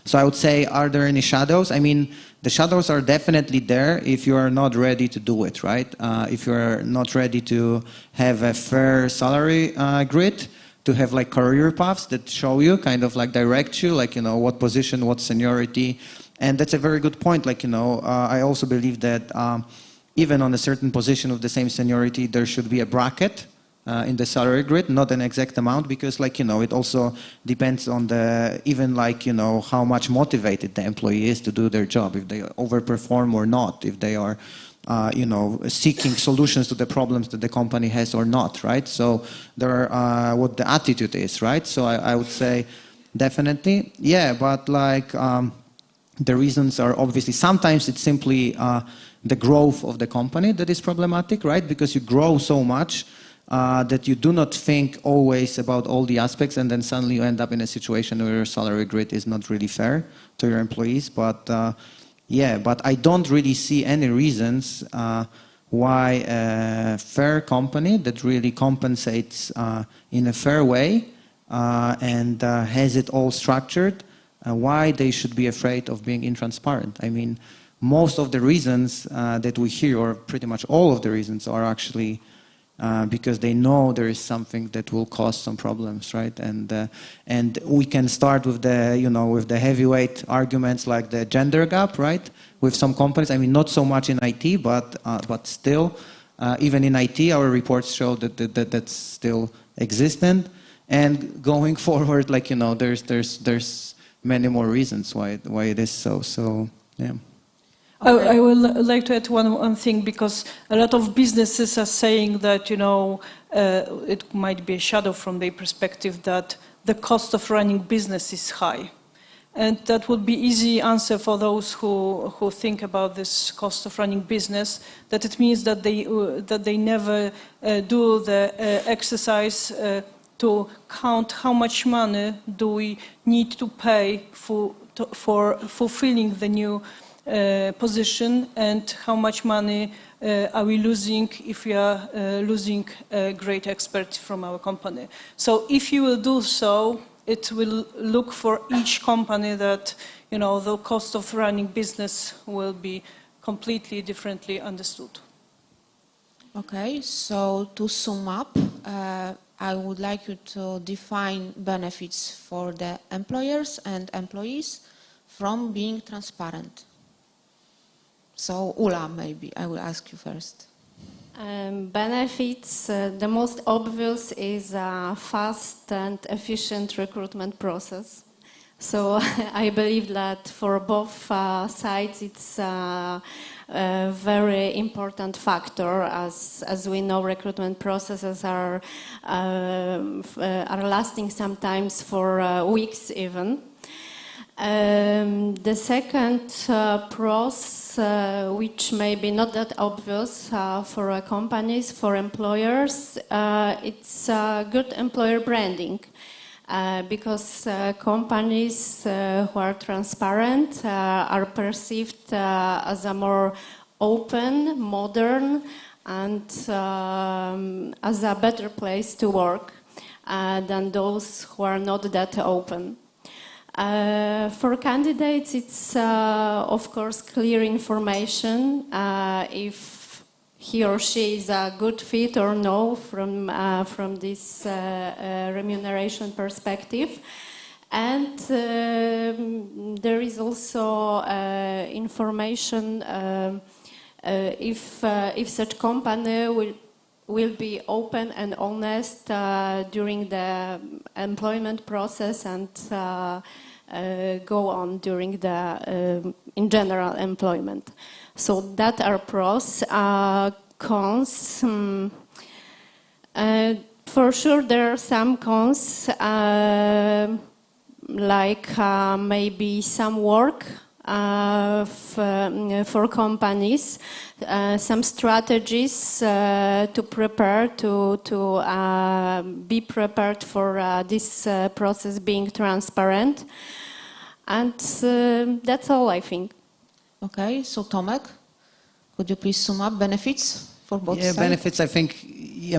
so I would say, are there any shadows? I mean, the shadows are definitely there if you are not ready to do it, right? If you are not ready to have a fair salary grid, to have like career paths that show you, kind of like direct you, like, what position, what seniority. And that's a very good point. Like, I also believe that even on a certain position of the same seniority, there should be a bracket in the salary grid, not an exact amount, because it also depends on how much motivated the employee is to do their job, if they overperform or not, if they are seeking solutions to the problems that the company has or not, right? So there are what the attitude is, right? So I would say definitely, yeah, but the reasons are obviously, sometimes it's simply the growth of the company that is problematic, right? Because you grow so much that you do not think always about all the aspects, and then suddenly you end up in a situation where your salary grid is not really fair to your employees. But but I don't really see any reasons why a fair company that really compensates in a fair way and has it all structured, why they should be afraid of being intransparent. I mean, most of the reasons that we hear, or pretty much all of the reasons, are actually because they know there is something that will cause some problems, right? And we can start with the heavyweight arguments like the gender gap, right? With some companies, I mean, not so much in IT, but still, even in IT, our reports show that that's still existent. And going forward, there's many more reasons why it is so. So yeah. I would like to add one thing, because a lot of businesses are saying that, it might be a shadow from their perspective that the cost of running business is high. And that would be easy answer for those who think about this cost of running business, that it means that they never do the exercise to count how much money do we need to pay for fulfilling the new position, and how much money are we losing if we are losing a great expert from our company. So if you will do so, it will look for each company that, you know, the cost of running business will be completely differently understood. Okay, so to sum up, I would like you to define benefits for the employers and employees from being transparent. So Ula, maybe I will ask you first. Benefits, the most obvious is a fast and efficient recruitment process. So I believe that for both sides it's a very important factor, as we know recruitment processes are lasting sometimes for weeks even. The second pros, which may be not that obvious for companies, for employers, it's good employer branding. Because companies who are transparent are perceived as a more open, modern, and as a better place to work than those who are not that open. For candidates, it's of course clear information if he or she is a good fit or no from this remuneration perspective. And there is also information if such company will be open and honest during the employment process and go on during the in general employment. So that are pros. Cons, for sure there are some cons, like maybe some work for companies, some strategies to prepare to be prepared for this process being transparent, and that's all I think. Okay, so Tomek, could you please sum up benefits for both sides? Yeah, benefits, I think,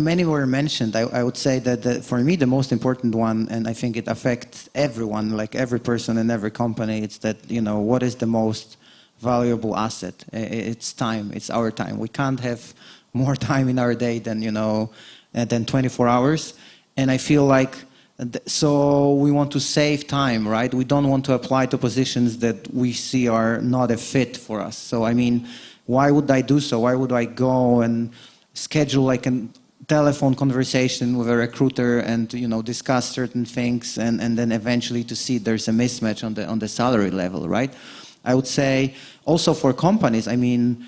many were mentioned. I would say that for me, the most important one, and I think it affects everyone, like every person in every company, it's that, you know, what is the most valuable asset? It's time, it's our time. We can't have more time in our day than, you know, than 24 hours. And I feel like, so we want to save time, right? We don't want to apply to positions that we see are not a fit for us. So, I mean, why would I do so? Why would I go and schedule like a telephone conversation with a recruiter and, you know, discuss certain things and then eventually to see there's a mismatch on the salary level, right? I would say also for companies, I mean,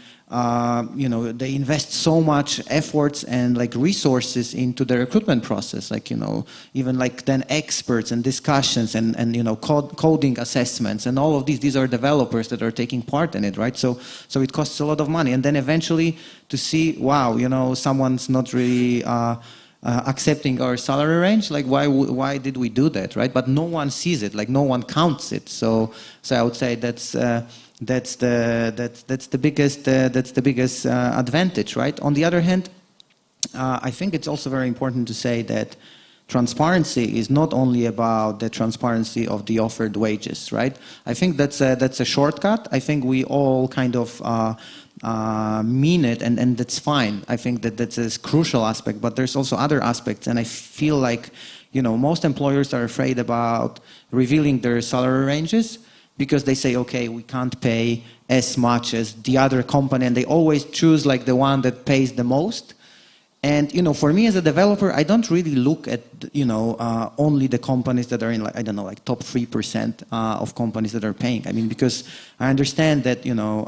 you know, they invest so much efforts and like resources into the recruitment process, like, you know, even like then experts and discussions and you know, coding assessments and all of these are developers that are taking part in it, right? So it costs a lot of money. And then eventually to see, wow, you know, someone's not really accepting our salary range, like why did we do that, right? But no one sees it, like no one counts it. So I would say that's the biggest advantage, right? On the other hand, I think it's also very important to say that transparency is not only about the transparency of the offered wages, right? I think that's a shortcut. I think we all kind of mean it, and that's fine. I think that's a crucial aspect, but there's also other aspects, and I feel like, you know, most employers are afraid about revealing their salary ranges, because they say, okay, we can't pay as much as the other company, and they always choose like the one that pays the most. And, you know, for me as a developer, I don't really look at, you know, only the companies that are in, like, I don't know, like top 3% of companies that are paying. I mean, because I understand that, you know,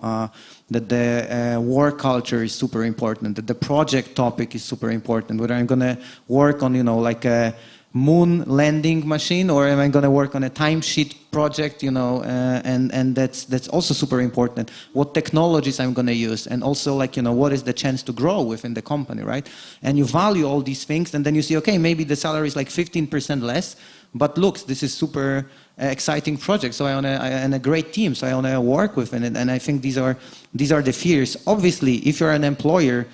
that the work culture is super important, that the project topic is super important, whether I'm going to work on, you know, like a moon landing machine, or am I going to work on a timesheet project, you know, and that's also super important. What technologies I'm going to use, and also, like, you know, what is the chance to grow within the company, right? And you value all these things, and then you see, okay, maybe the salary is like 15% less, but looks, this is super exciting project, so and a great team, so I want to work within it. And I think these are the fears. Obviously, if you're an employer,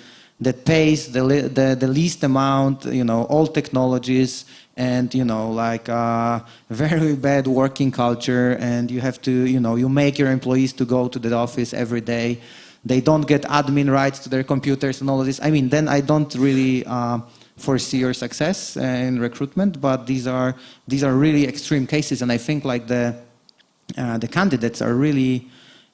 that pays the least amount, all technologies, and like very bad working culture, and you have to, you make your employees to go to the office every day. They don't get admin rights to their computers and all of this. I mean, then I don't really foresee your success in recruitment. But these are really extreme cases, and I think like the candidates are really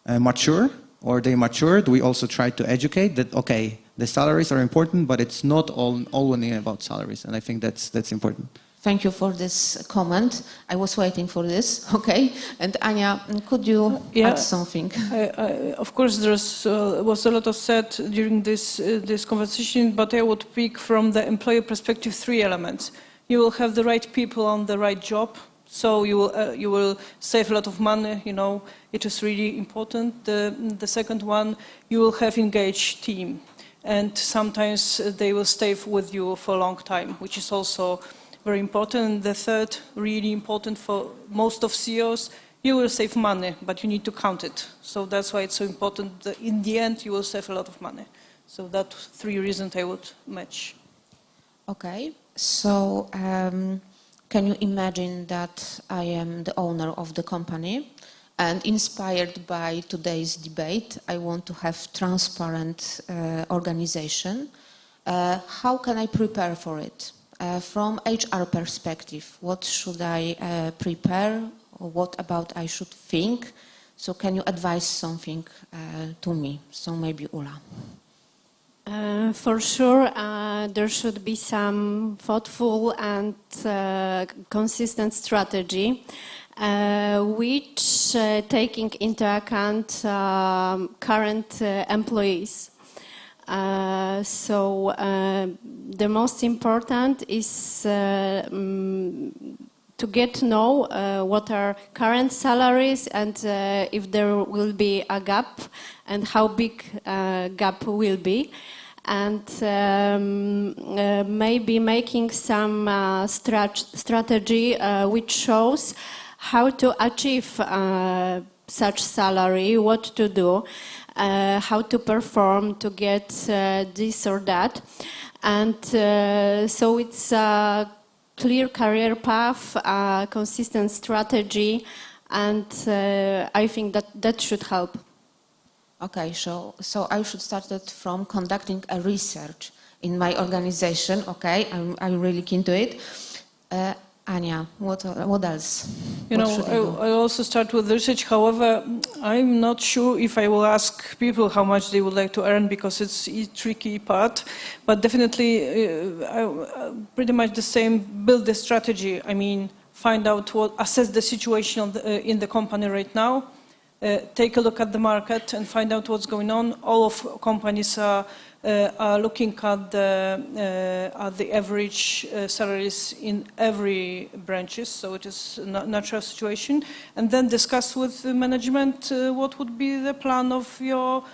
mature, or they matured. We also try to educate that, okay, the salaries are important, but it's not all only about salaries, and I think that's important. Thank you for this comment. I was waiting for this. Okay. And Anya, could you add something? Of course, there was a lot of said during this conversation, but I would pick from the employer perspective 3 elements. You will have the right people on the right job, so you will save a lot of money. It is really important. The second one, you will have engaged team, and sometimes they will stay with you for a long time, which is also very important. The third, really important for most of CEOs, you will save money, but you need to count it. So that's why it's so important that in the end you will save a lot of money. So that's 3 reasons I would match. Okay, so can you imagine that I am the owner of the company, and inspired by today's debate, I want to have transparent organization. How can I prepare for it? From HR perspective, what should I prepare, or what about I should think? So can you advise something to me? So maybe Ula. For sure, there should be some thoughtful and consistent strategy, which taking into account current employees. So the most important is to get to know what are current salaries, and if there will be a gap, and how big gap will be, and maybe making some strategy which shows how to achieve such salary, what to do, how to perform to get this or that. And so it's a clear career path, a consistent strategy, and I think that should help. Okay, so I should start it from conducting a research in my organization. Okay, I'm really keen to it. Anya, what else? I also start with research. However, I'm not sure if I will ask people how much they would like to earn, because it's a tricky part. But definitely, pretty much the same. Build the strategy. I mean, find out assess the situation in the company right now. Take a look at the market and find out what's going on. All of companies are looking at the average salaries in every branches, so it is a natural situation. And then discuss with the management what would be the plan of your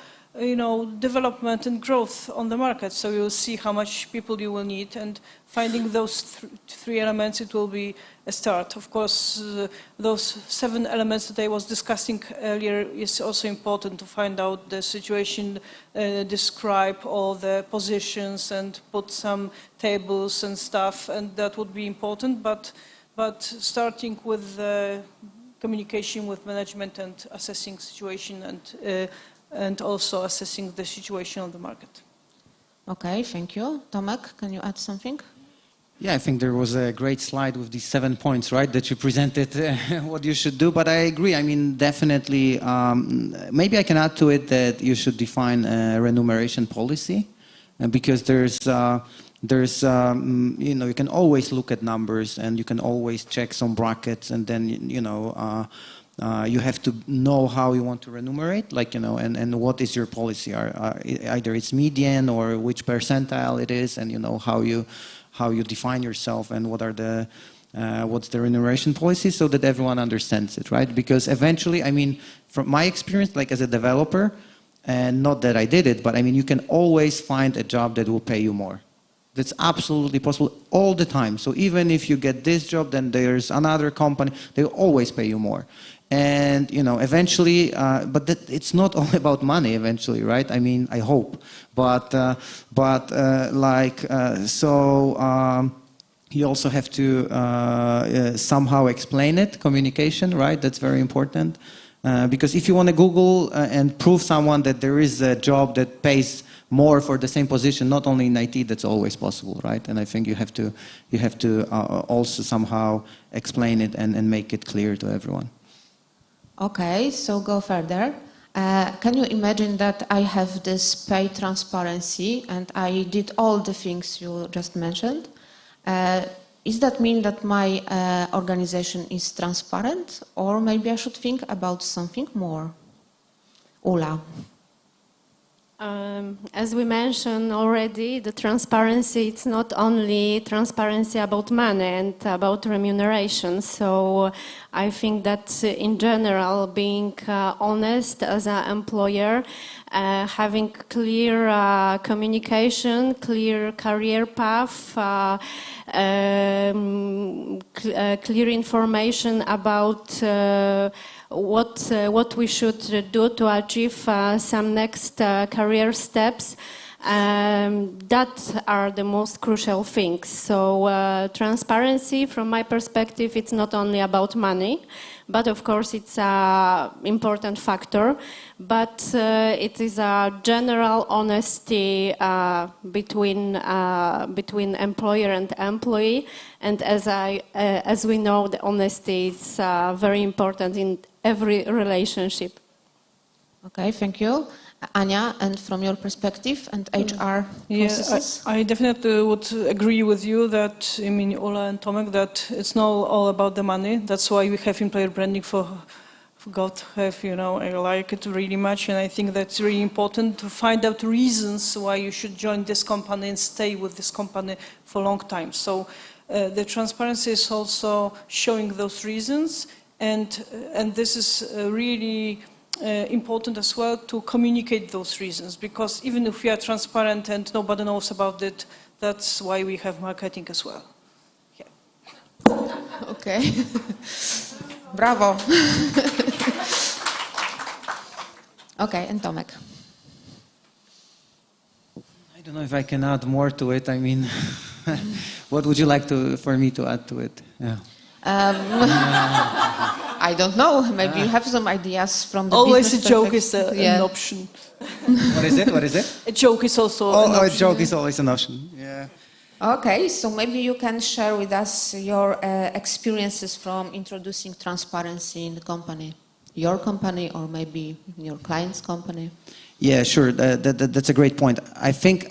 development and growth on the market. So you'll see how much people you will need, and finding those 3 elements, it will be a start. Of course, those 7 elements that I was discussing earlier is also important to find out the situation, describe all the positions and put some tables and stuff, and that would be important. But starting with communication with management and assessing situation and also assessing the situation on the market. Okay, thank you. Tomek, can you add something? Yeah, I think there was a great slide with these 7 points, right, that you presented what you should do. But I agree. I mean, definitely, maybe I can add to it that you should define a remuneration policy, because you can always look at numbers, and you can always check some brackets, and then you have to know how you want to remunerate, and what is your policy? Either it's median or which percentile it is, and how you define yourself, and what's the remuneration policy, so that everyone understands it, right? Because eventually, I mean, from my experience, like as a developer, and not that I did it, but I mean, you can always find a job that will pay you more. That's absolutely possible all the time. So even if you get this job, then there's another company, they will always pay you more. And eventually, but it's not all about money. Eventually, right? I mean, I hope. But you also have to somehow explain it. Communication, right? That's very important. Because if you want to Google and prove someone that there is a job that pays more for the same position, not only in IT, that's always possible, right? And I think you have to also somehow explain it and make it clear to everyone. Okay, so go further. Can you imagine that I have this pay transparency and I did all the things you just mentioned? Does that mean that my organization is transparent, or maybe I should think about something more? Ula. As we mentioned already, the transparency, it's not only transparency about money and about remuneration. So I think that in general, being honest as an employer, having clear communication, clear career path, clear information about what we should do to achieve some next career steps. That are the most crucial things. So transparency, from my perspective, it's not only about money, but of course it's an important factor. But it is a general honesty between employer and employee. And as we know, the honesty is very important in every relationship. Okay, thank you. Anya, and from your perspective and HR processes? I definitely would agree with you that, I mean, Ola and Tomek, that it's not all about the money. That's why we have employer branding for God have, I like it really much, and I think that's really important to find out reasons why you should join this company and stay with this company for a long time. So the transparency is also showing those reasons, and this is really important as well to communicate those reasons, because even if we are transparent and nobody knows about it, that's why we have marketing as well. Yeah. Okay. Bravo. Okay, and Tomek. I don't know if I can add more to it. I mean, what would you like for me to add to it? Yeah. I don't know. Maybe you have some ideas from the Always business a joke perspective. is an option. What is it? What is it? A joke is also an option. A joke is always an option. Yeah. Okay, so maybe you can share with us your experiences from introducing transparency in the company, your company, or maybe your client's company. Yeah, sure. That's a great point. I think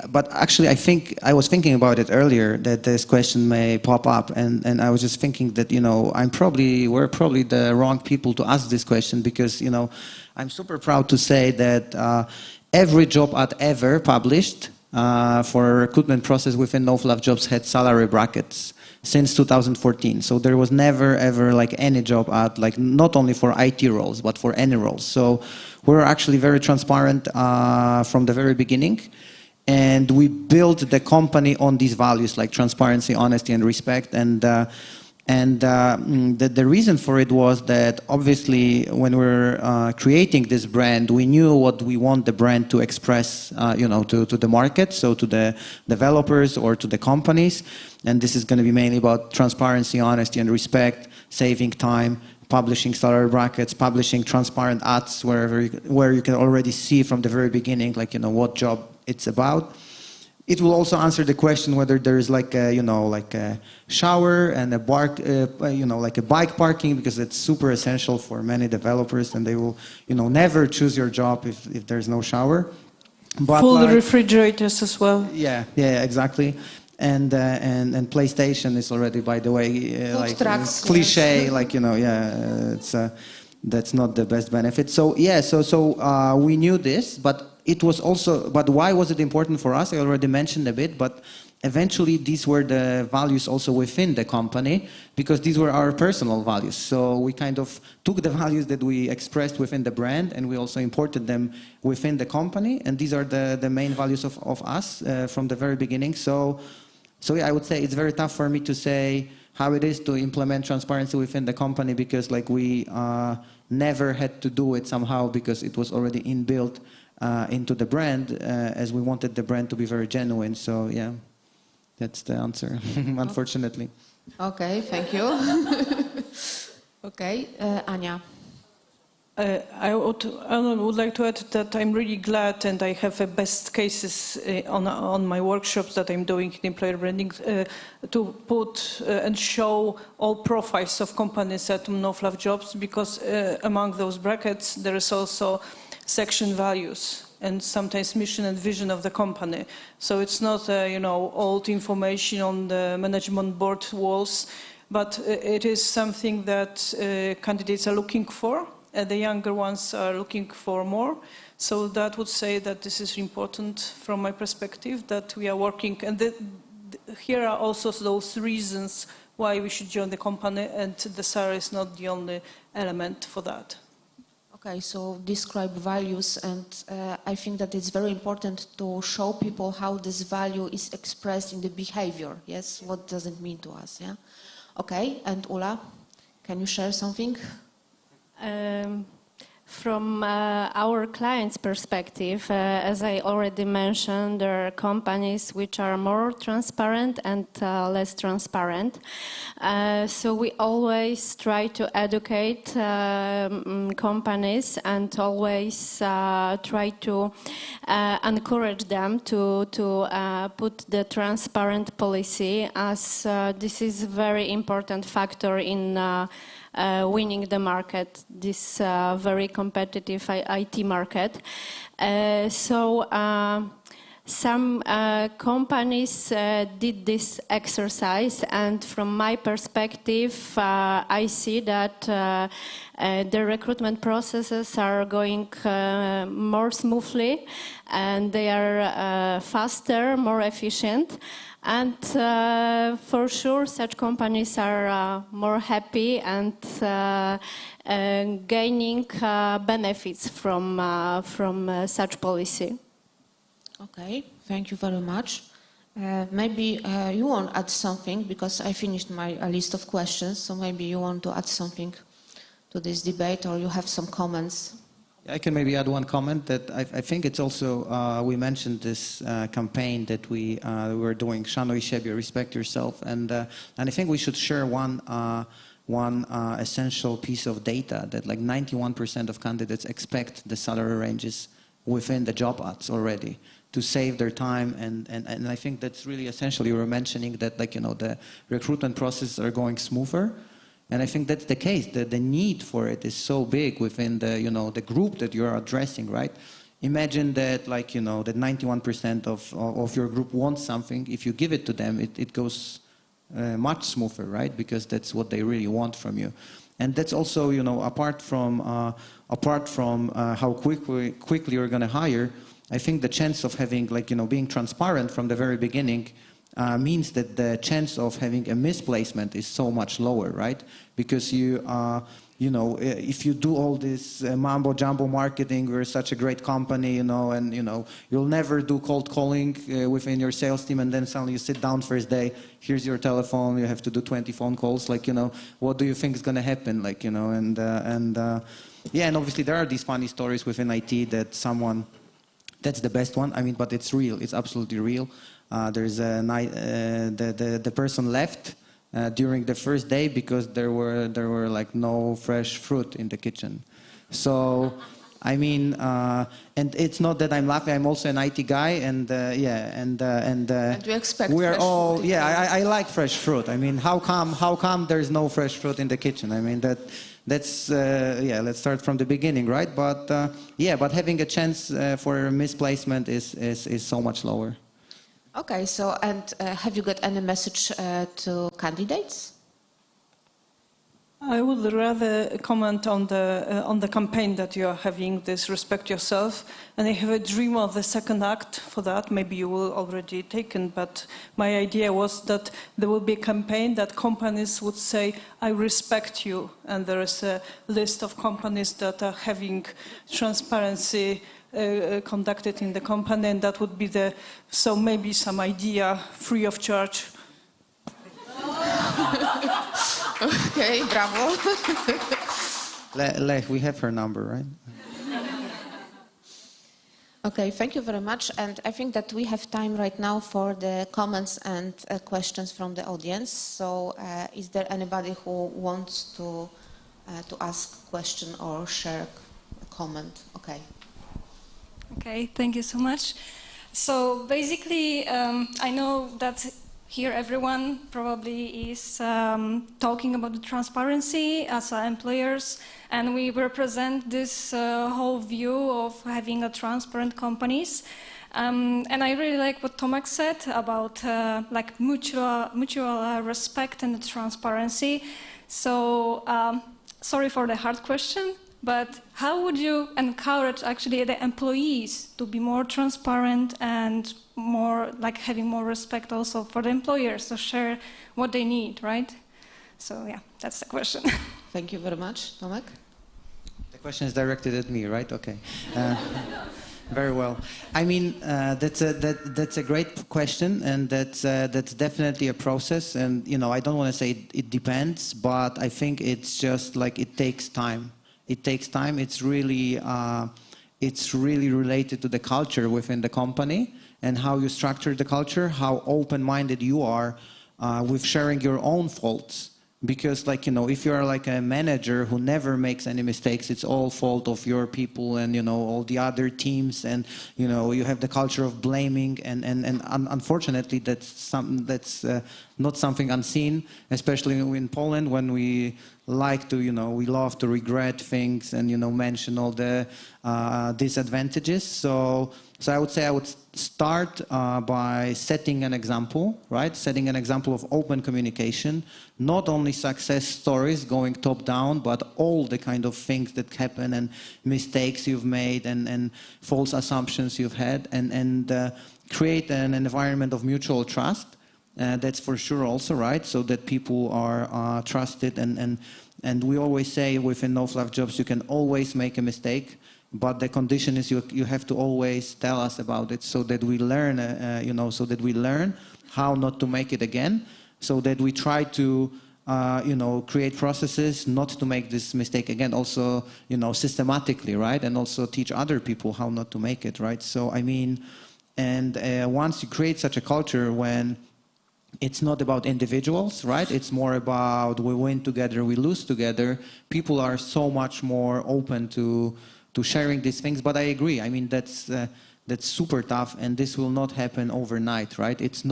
I was thinking about it earlier that this question may pop up, and I was just thinking that we're probably the wrong people to ask this question, because I'm super proud to say that every job ad ever published for a recruitment process within No Fluff Jobs had salary brackets since 2014. So there was never ever any job ad, not only for IT roles but for any roles. So we're actually very transparent from the very beginning, and we built the company on these values like transparency, honesty, and respect. And the reason for it was that obviously when we're creating this brand, we knew what we want the brand to express, to the market, so to the developers or to the companies. And this is going to be mainly about transparency, honesty, and respect, saving time, publishing salary brackets, publishing transparent ads where you can already see from the very beginning, what job it's about. It will also answer the question whether there is a shower and a bike parking, because it's super essential for many developers, and they will never choose your job if there's no shower. But full refrigerators as well. Yeah, exactly. And PlayStation is already, by the way, trucks, cliche. Yes. That's not the best benefit. So we knew this, but it was also. But why was it important for us? I already mentioned a bit, but eventually these were the values also within the company, because these were our personal values. So we kind of took the values that we expressed within the brand, and we also imported them within the company. And these are the main values of us from the very beginning. So yeah, I would say it's very tough for me to say how it is to implement transparency within the company, because we never had to do it somehow because it was already inbuilt into the brand, as we wanted the brand to be very genuine. So yeah, that's the answer, unfortunately. Okay, thank you. Okay, Ania. I would like to add that I'm really glad, and I have best cases on my workshops that I'm doing in employer branding to put and show all profiles of companies at No Fluff Jobs, because among those brackets there is also section values and sometimes mission and vision of the company. So it's not old information on the management board walls, but it is something that candidates are looking for. The younger ones are looking for more. So that would say that this is important from my perspective, that we are working. And here are also those reasons why we should join the company, and the salary is not the only element for that. Okay, so describe values, and I think that it's very important to show people how this value is expressed in the behavior. Yes, what does it mean to us? Yeah. Okay, and Ula, can you share something? From our clients' perspective, as I already mentioned, there are companies which are more transparent and less transparent. So we always try to educate companies and always try to encourage them to put the transparent policy, as this is a very important factor in winning the market, this very competitive IT market. Some companies did this exercise, and from my perspective, I see that the recruitment processes are going more smoothly, and they are faster, more efficient. And for sure, such companies are more happy and gaining benefits from such policy. Okay, thank you very much. Maybe you want to add something, because I finished my list of questions, so maybe you want to add something to this debate, or you have some comments. I can maybe add one comment that I think it's also, we mentioned this campaign that we were doing, Szanuj siebie, respect yourself, and I think we should share one essential piece of data, that like 91% of candidates expect the salary ranges within the job ads already to save their time, and I think that's really essential. You were mentioning that the recruitment processes are going smoother. And I think that's the case. The need for it is so big within the group that you're addressing, right? Imagine that that 91% of your group wants something. If you give it to them, it goes much smoother, right? Because that's what they really want from you. And that's also apart from how quickly you're going to hire. I think the chance of having being transparent from the very beginning means that the chance of having a misplacement is so much lower, right? Because if you do all this mambo jumbo marketing, we're such a great company, and you'll never do cold calling within your sales team, and then suddenly you sit down first day, here's your telephone, you have to do 20 phone calls, what do you think is going to happen, yeah, and obviously there are these funny stories within IT that someone, that's the best one, but it's real, it's absolutely real. There's the person left during the first day because there were no fresh fruit in the kitchen. So, and it's not that I'm laughing. I'm also an IT guy, and you expect we are fresh all fruit. I like fresh fruit. How come there's no fresh fruit in the kitchen? That's let's start from the beginning, right? But but having a chance for misplacement is so much lower. Okay, so have you got any message to candidates? I would rather comment on the campaign that you are having, this Respect Yourself, and I have a dream of the second act for that. Maybe you will already taken, but my idea was that there will be a campaign that companies would say, I respect you, and there is a list of companies that are having transparency conducted in the company, and that would be so maybe some idea free of charge. Okay, bravo. Lech, we have her number, right? Okay, thank you very much. And I think that we have time right now for the comments and questions from the audience. So is there anybody who wants to ask a question or share a comment? Okay. Okay, thank you so much. So basically, I know that here everyone probably is talking about the transparency as employers, and we represent this whole view of having a transparent companies. And I really like what Tomek said about like mutual respect and transparency. So sorry for the hard question, but how would you encourage actually the employees to be more transparent and more like having more respect also for the employers to share what they need, right? So yeah, that's the question. Thank you very much. Tomek? The question is directed at me, right? Okay. Very well. I mean, that's a great question, and that's definitely a process. And you know, I don't want to say it depends, but I think it's just like it takes time. It takes time. It's really related to the culture within the company and how you structure the culture, how open-minded you are with sharing your own faults. Because, like, you know, if you are like a manager who never makes any mistakes, it's all fault of your people and, you know, all the other teams, and, you know, you have the culture of blaming, and unfortunately that's not something unseen, especially in Poland, when we like to, you know, we love to regret things and, you know, mention all the disadvantages. So I would say I would start by setting an example, right? Setting an example of open communication, not only success stories going top down, but all the kind of things that happen and mistakes you've made and false assumptions you've had, and create an environment of mutual trust. That's for sure also, right? So that people are trusted, and we always say within No Fluff Jobs, you can always make a mistake, but the condition is you have to always tell us about it, so that we learn, you know, so that we learn how not to make it again, so that we try to, you know, create processes not to make this mistake again, also, you know, systematically, right? And also teach other people how not to make it, right? So, I mean, and once you create such a culture when it's not about individuals, right? It's more about we win together, we lose together. People are so much more open to sharing these things. But I agree. I mean, that's super tough, and this will not happen overnight, right? It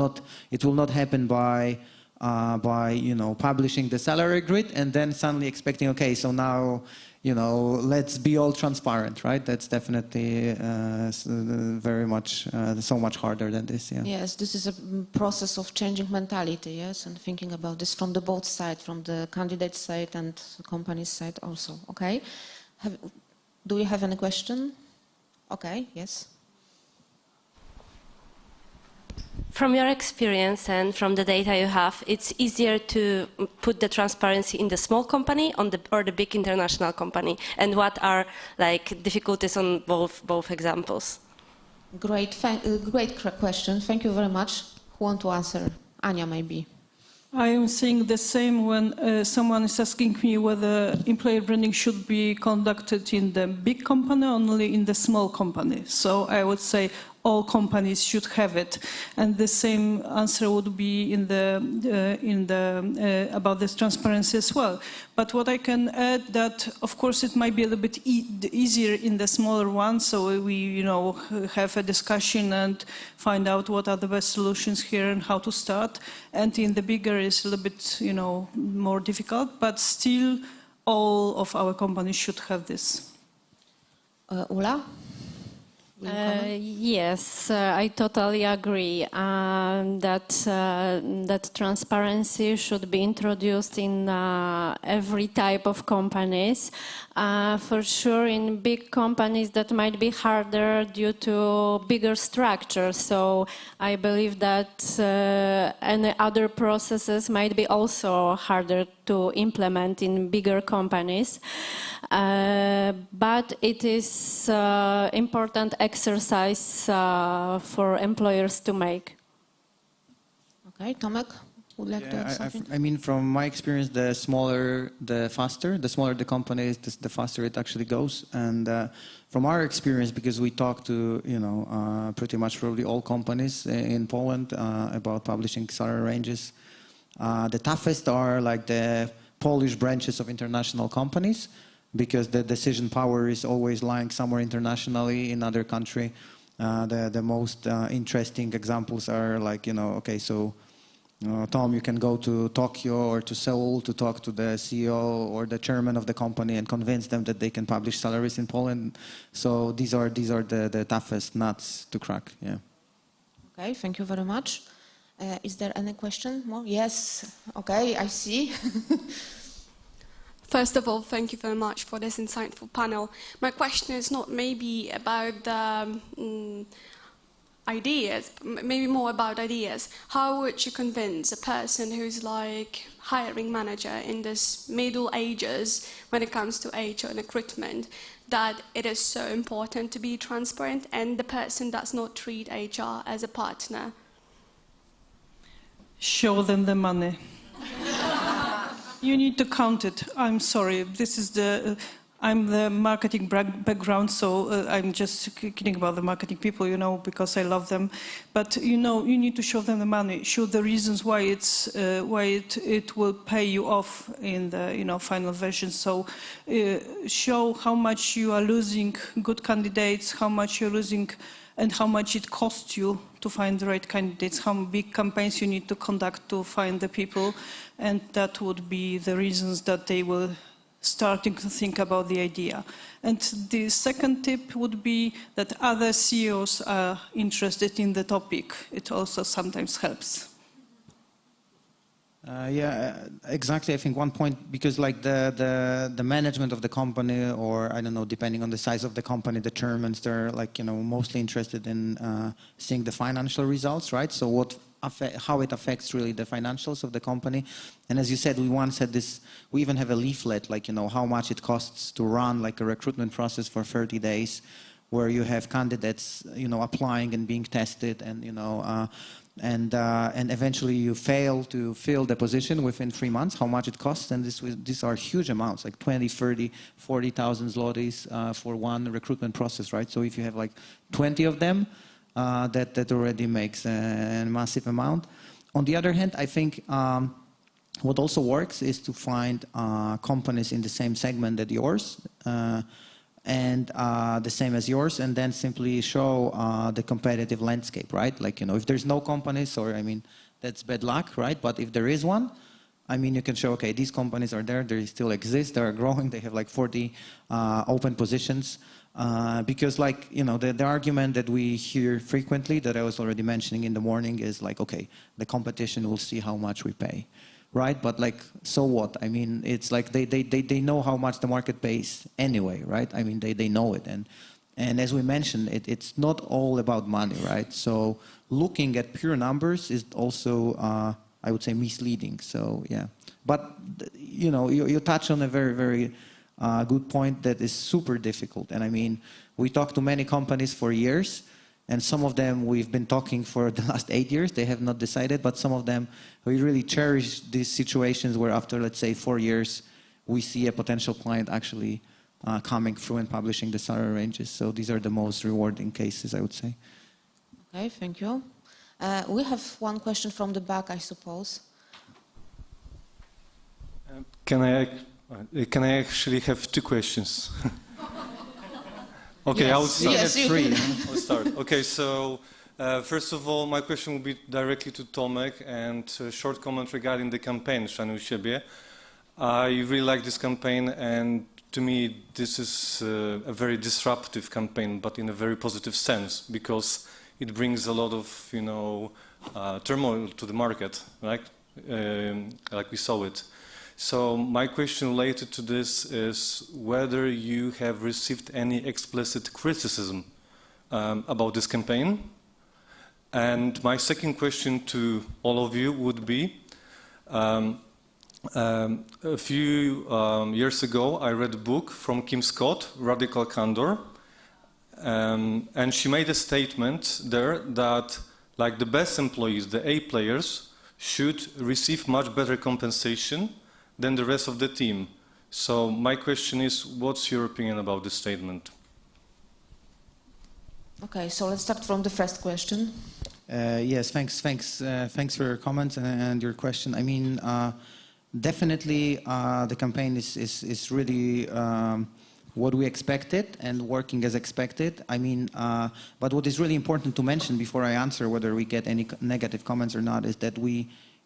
will not happen by you know, publishing the salary grid and then suddenly expecting, okay, so now, you know, let's be all transparent, right? That's definitely very much, so much harder than this, yeah. Yes, this is a process of changing mentality, yes, and thinking about this from the both sides, from the candidate side and the company's side also, okay? Do you have any question? Okay, yes. From your experience and from the data you have, it's easier to put the transparency in the small company or the big international company? And what are like difficulties on both examples? Great question. Thank you very much. Who want to answer? Ania, maybe. I am saying the same when someone is asking me whether employer branding should be conducted in the big company or only in the small company. So I would say all companies should have it, and the same answer would be about this transparency as well. But what I can add that, of course, it might be a little bit easier in the smaller ones. So we, you know, have a discussion and find out what are the best solutions here and how to start. And in the bigger is a little bit, you know, more difficult. But still, all of our companies should have this. Ula? Yes, I totally agree that transparency should be introduced in every type of companies. For sure, in big companies that might be harder due to bigger structures. So I believe that any other processes might be also harder to implement in bigger companies. But it is important exercise for employers to make. Okay, Tomek, would like to add something? I mean, from my experience, the smaller, the faster. The smaller the company is, the faster it actually goes. And from our experience, because we talk to, pretty much probably all companies in Poland about publishing salary ranges, the toughest are like the Polish branches of international companies, because the decision power is always lying somewhere internationally in other country. The most interesting examples are like, okay, so Tom, you can go to Tokyo or to Seoul to talk to the CEO or the chairman of the company and convince them that they can publish salaries in Poland. So these are the toughest nuts to crack. Yeah. Okay, thank you very much. Is there any question more? Yes. Okay, I see. First of all, thank you very much for this insightful panel. My question is not maybe about ideas, maybe more about ideas. How would you convince a person who's like hiring manager in this middle ages when it comes to HR and recruitment that it is so important to be transparent and the person does not treat HR as a partner? Show them the money. You need to count it. I'm sorry. This is I'm the marketing background, so I'm just kidding about the marketing people, because I love them. But you need to show them the money. Show the reasons why it will pay you off in the final version. So show how much you are losing good candidates, how much you're losing, and how much it costs you to find the right candidates, how big campaigns you need to conduct to find the people, and that would be the reasons that they will starting to think about the idea. And the second tip would be that other CEOs are interested in the topic. It also sometimes helps. Yeah, exactly. I think one point, because like the management of the company, or I don't know, depending on the size of the company, determines they're like, mostly interested in seeing the financial results, right? So how it affects really the financials of the company. And as you said, we once had this, we even have a leaflet, like, how much it costs to run like a recruitment process for 30 days, where you have candidates, applying and being tested, and, and eventually you fail to fill the position within 3 months, how much it costs. And these are huge amounts, like 20, 30, 40,000 zlotys for one recruitment process, right? So if you have like 20 of them, that already makes a massive amount. On the other hand, I think what also works is to find companies in the same segment that yours, and the same as yours, and then simply show the competitive landscape, right? Like, if there's no companies, or that's bad luck, right? But if there is one, you can show, okay, these companies are there, they still exist, they are growing, they have like 40 open positions. Because like, the argument that we hear frequently, that I was already mentioning in the morning, is like, okay, the competition will see how much we pay, right? But like, so what? It's like they know how much the market pays anyway, right? They know it. And as we mentioned, it's not all about money, right? So looking at pure numbers is also, I would say, misleading. So yeah, but you touch on a very, very good point that is super difficult. And we talked to many companies for years, and some of them we've been talking for the last 8 years. They have not decided, but some of them, we really cherish these situations where after, let's say, 4 years, we see a potential client actually coming through and publishing the salary ranges. So these are the most rewarding cases, I would say. Okay, thank you. We have one question from the back, I suppose. Can I actually have 2 questions? Okay, yes. I will start. Yes, you can. I'll start. Okay, so first of all, my question will be directly to Tomek, and a short comment regarding the campaign, Szanuj siebie. I really like this campaign, and to me, this is a very disruptive campaign, but in a very positive sense, because it brings a lot of, turmoil to the market, right? Like we saw it. So my question related to this is whether you have received any explicit criticism about this campaign. And my second question to all of you would be, a few years ago I read a book from Kim Scott, Radical Candor, and she made a statement there that like the best employees, the A players, should receive much better compensation than the rest of the team. So my question is, what's your opinion about this statement? Okay, so let's start from the first question. Yes, thanks for your comments and your question. I mean, definitely the campaign is really what we expected and working as expected. I mean, but what is really important to mention before I answer whether we get any negative comments or not is that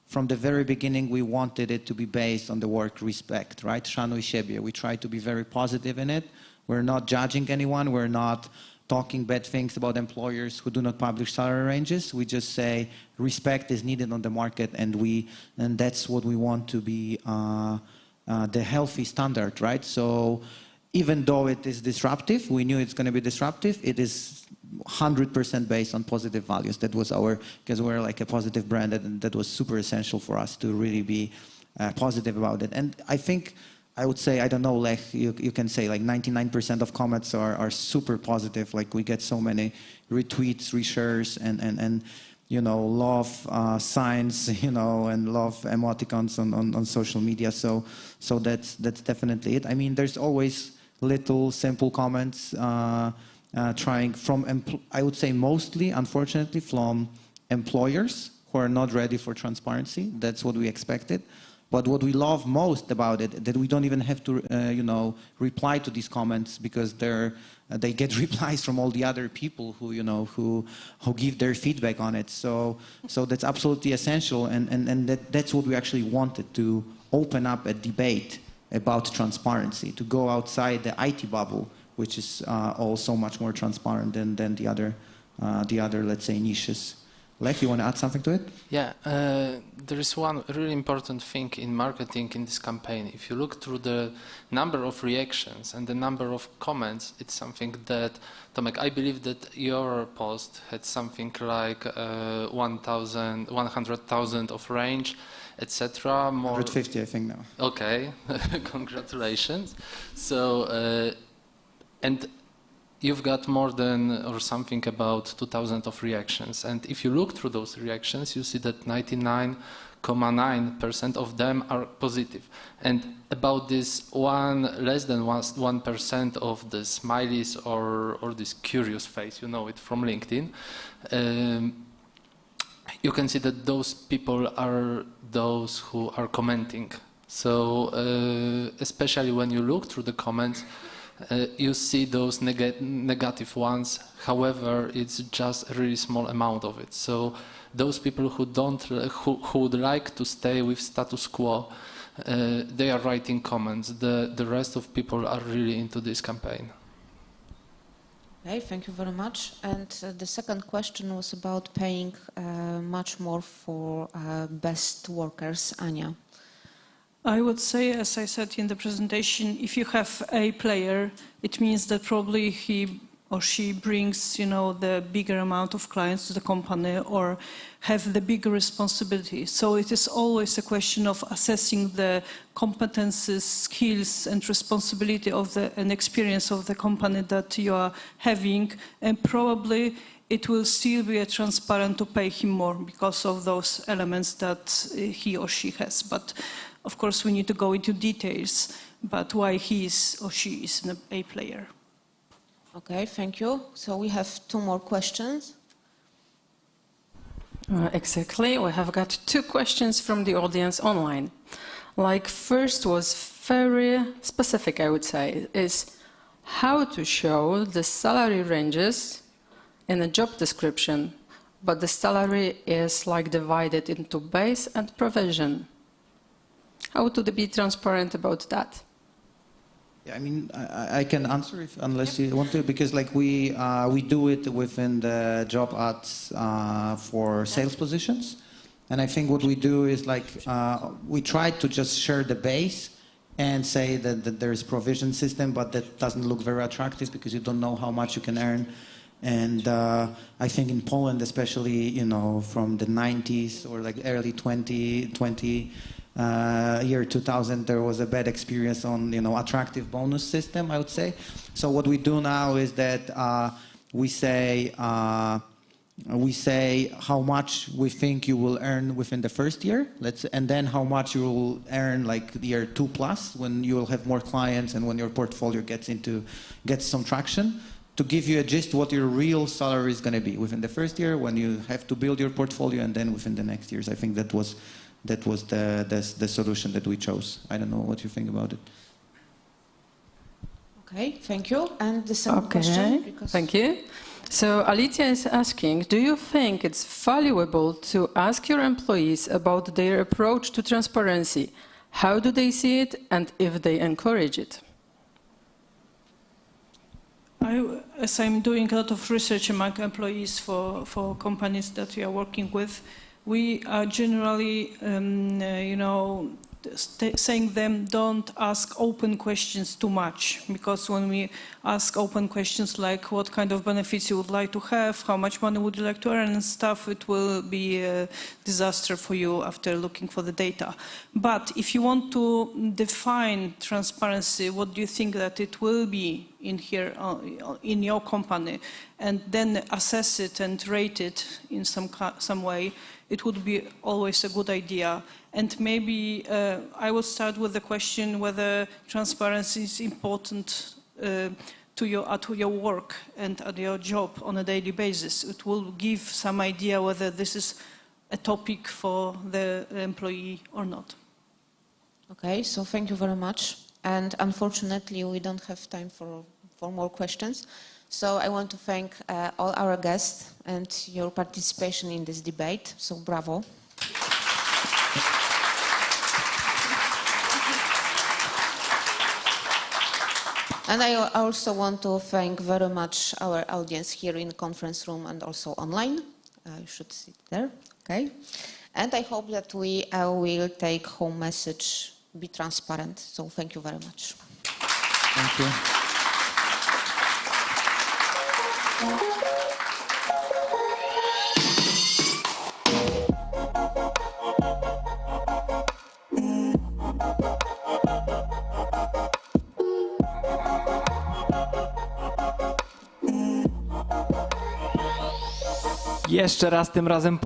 from the very beginning, we wanted it to be based on the word respect, right? Szanuj siebie. We try to be very positive in it. We're not judging anyone. We're not talking bad things about employers who do not publish salary ranges. We just say respect is needed on the market, and that's what we want to be the healthy standard, right? So even though it is disruptive, we knew it's going to be disruptive, it is 100% based on positive values. That was because we're like a positive brand, and that was super essential for us to really be positive about it. And I think, I would say, I don't know, Lech, you can say like 99% of comments are super positive. Like we get so many retweets, reshares, and you know, love signs, you know, and love emoticons on social media. So that's definitely it. I mean, there's always little simple comments trying from, I would say mostly, unfortunately, from employers who are not ready for transparency. That's what we expected. But what we love most about it, that we don't even have to, you know, reply to these comments because they get replies from all the other people who, you know, who give their feedback on it. So that's absolutely essential, and that's what we actually wanted, to open up a debate about transparency, to go outside the IT bubble, which is all so much more transparent than the other, let's say, niches. Lech, you want to add something to it? Yeah, there is one really important thing in marketing in this campaign. If you look through the number of reactions and the number of comments, it's something that, Tomek, I believe that your post had something like 100,000 of range, etc. 150, I think now. Okay, congratulations. So, and you've got more than or something about 2,000 of reactions. And if you look through those reactions, you see that 99.9% of them are positive. And about this less than 1% of the smileys or this curious face, you know it from LinkedIn, you can see that those people are those who are commenting. So especially when you look through the comments, you see those negative ones. However, it's just a really small amount of it. So those people who would like to stay with status quo, they are writing comments. The rest of people are really into this campaign. Okay, thank you very much. And the second question was about paying much more for best workers. Ania. I would say, as I said in the presentation, if you have a player, it means that probably he or she brings, you know, the bigger amount of clients to the company or have the bigger responsibility. So it is always a question of assessing the competences, skills, and responsibility of and experience of the company that you are having, and probably it will still be transparent to pay him more because of those elements that he or she has. But of course, we need to go into details about why he is or she is an A player. Okay, thank you. So we have two more questions. Exactly. We have got two questions from the audience online. Like, first was very specific, I would say, is how to show the salary ranges in a job description, but the salary is like divided into base and provision. How to be transparent about that? Yeah, I mean, I can answer unless you want to, because like we do it within the job ads for sales positions, and I think what we do is like we try to just share the base and say that there is provision system, but that doesn't look very attractive because you don't know how much you can earn. And I think in Poland, especially, you know, from the 90s or like early 2020. Year 2000, there was a bad experience on, you know, attractive bonus system, I would say. So what we do now is that we say we say how much we think you will earn within the first year, and then how much you will earn like year 2+, when you will have more clients and when your portfolio gets some traction, to give you a gist what your real salary is going to be within the first year, when you have to build your portfolio, and then within the next years. I think that was the solution that we chose. I don't know what you think about it. Okay, thank you. And the second question. Thank you. So Alicia is asking, do you think it's valuable to ask your employees about their approach to transparency? How do they see it, and if they encourage it? As I'm doing a lot of research among employees for companies that we are working with, we are generally, saying them don't ask open questions too much, because when we ask open questions like what kind of benefits you would like to have, how much money would you like to earn and stuff, it will be a disaster for you after looking for the data. But if you want to define transparency, what do you think that it will be in here in your company, and then assess it and rate it in some way, it would be always a good idea. And maybe I will start with the question whether transparency is important to your work and at your job on a daily basis. It will give some idea whether this is a topic for the employee or not. Okay, so thank you very much. And unfortunately, we don't have time for more questions. So I want to thank all our guests and your participation in this debate. So bravo. And I also want to thank very much our audience here in the conference room and also online. You should sit there, okay? And I hope that we will take home message, be transparent. So thank you very much. Thank you. Jeszcze raz, tym razem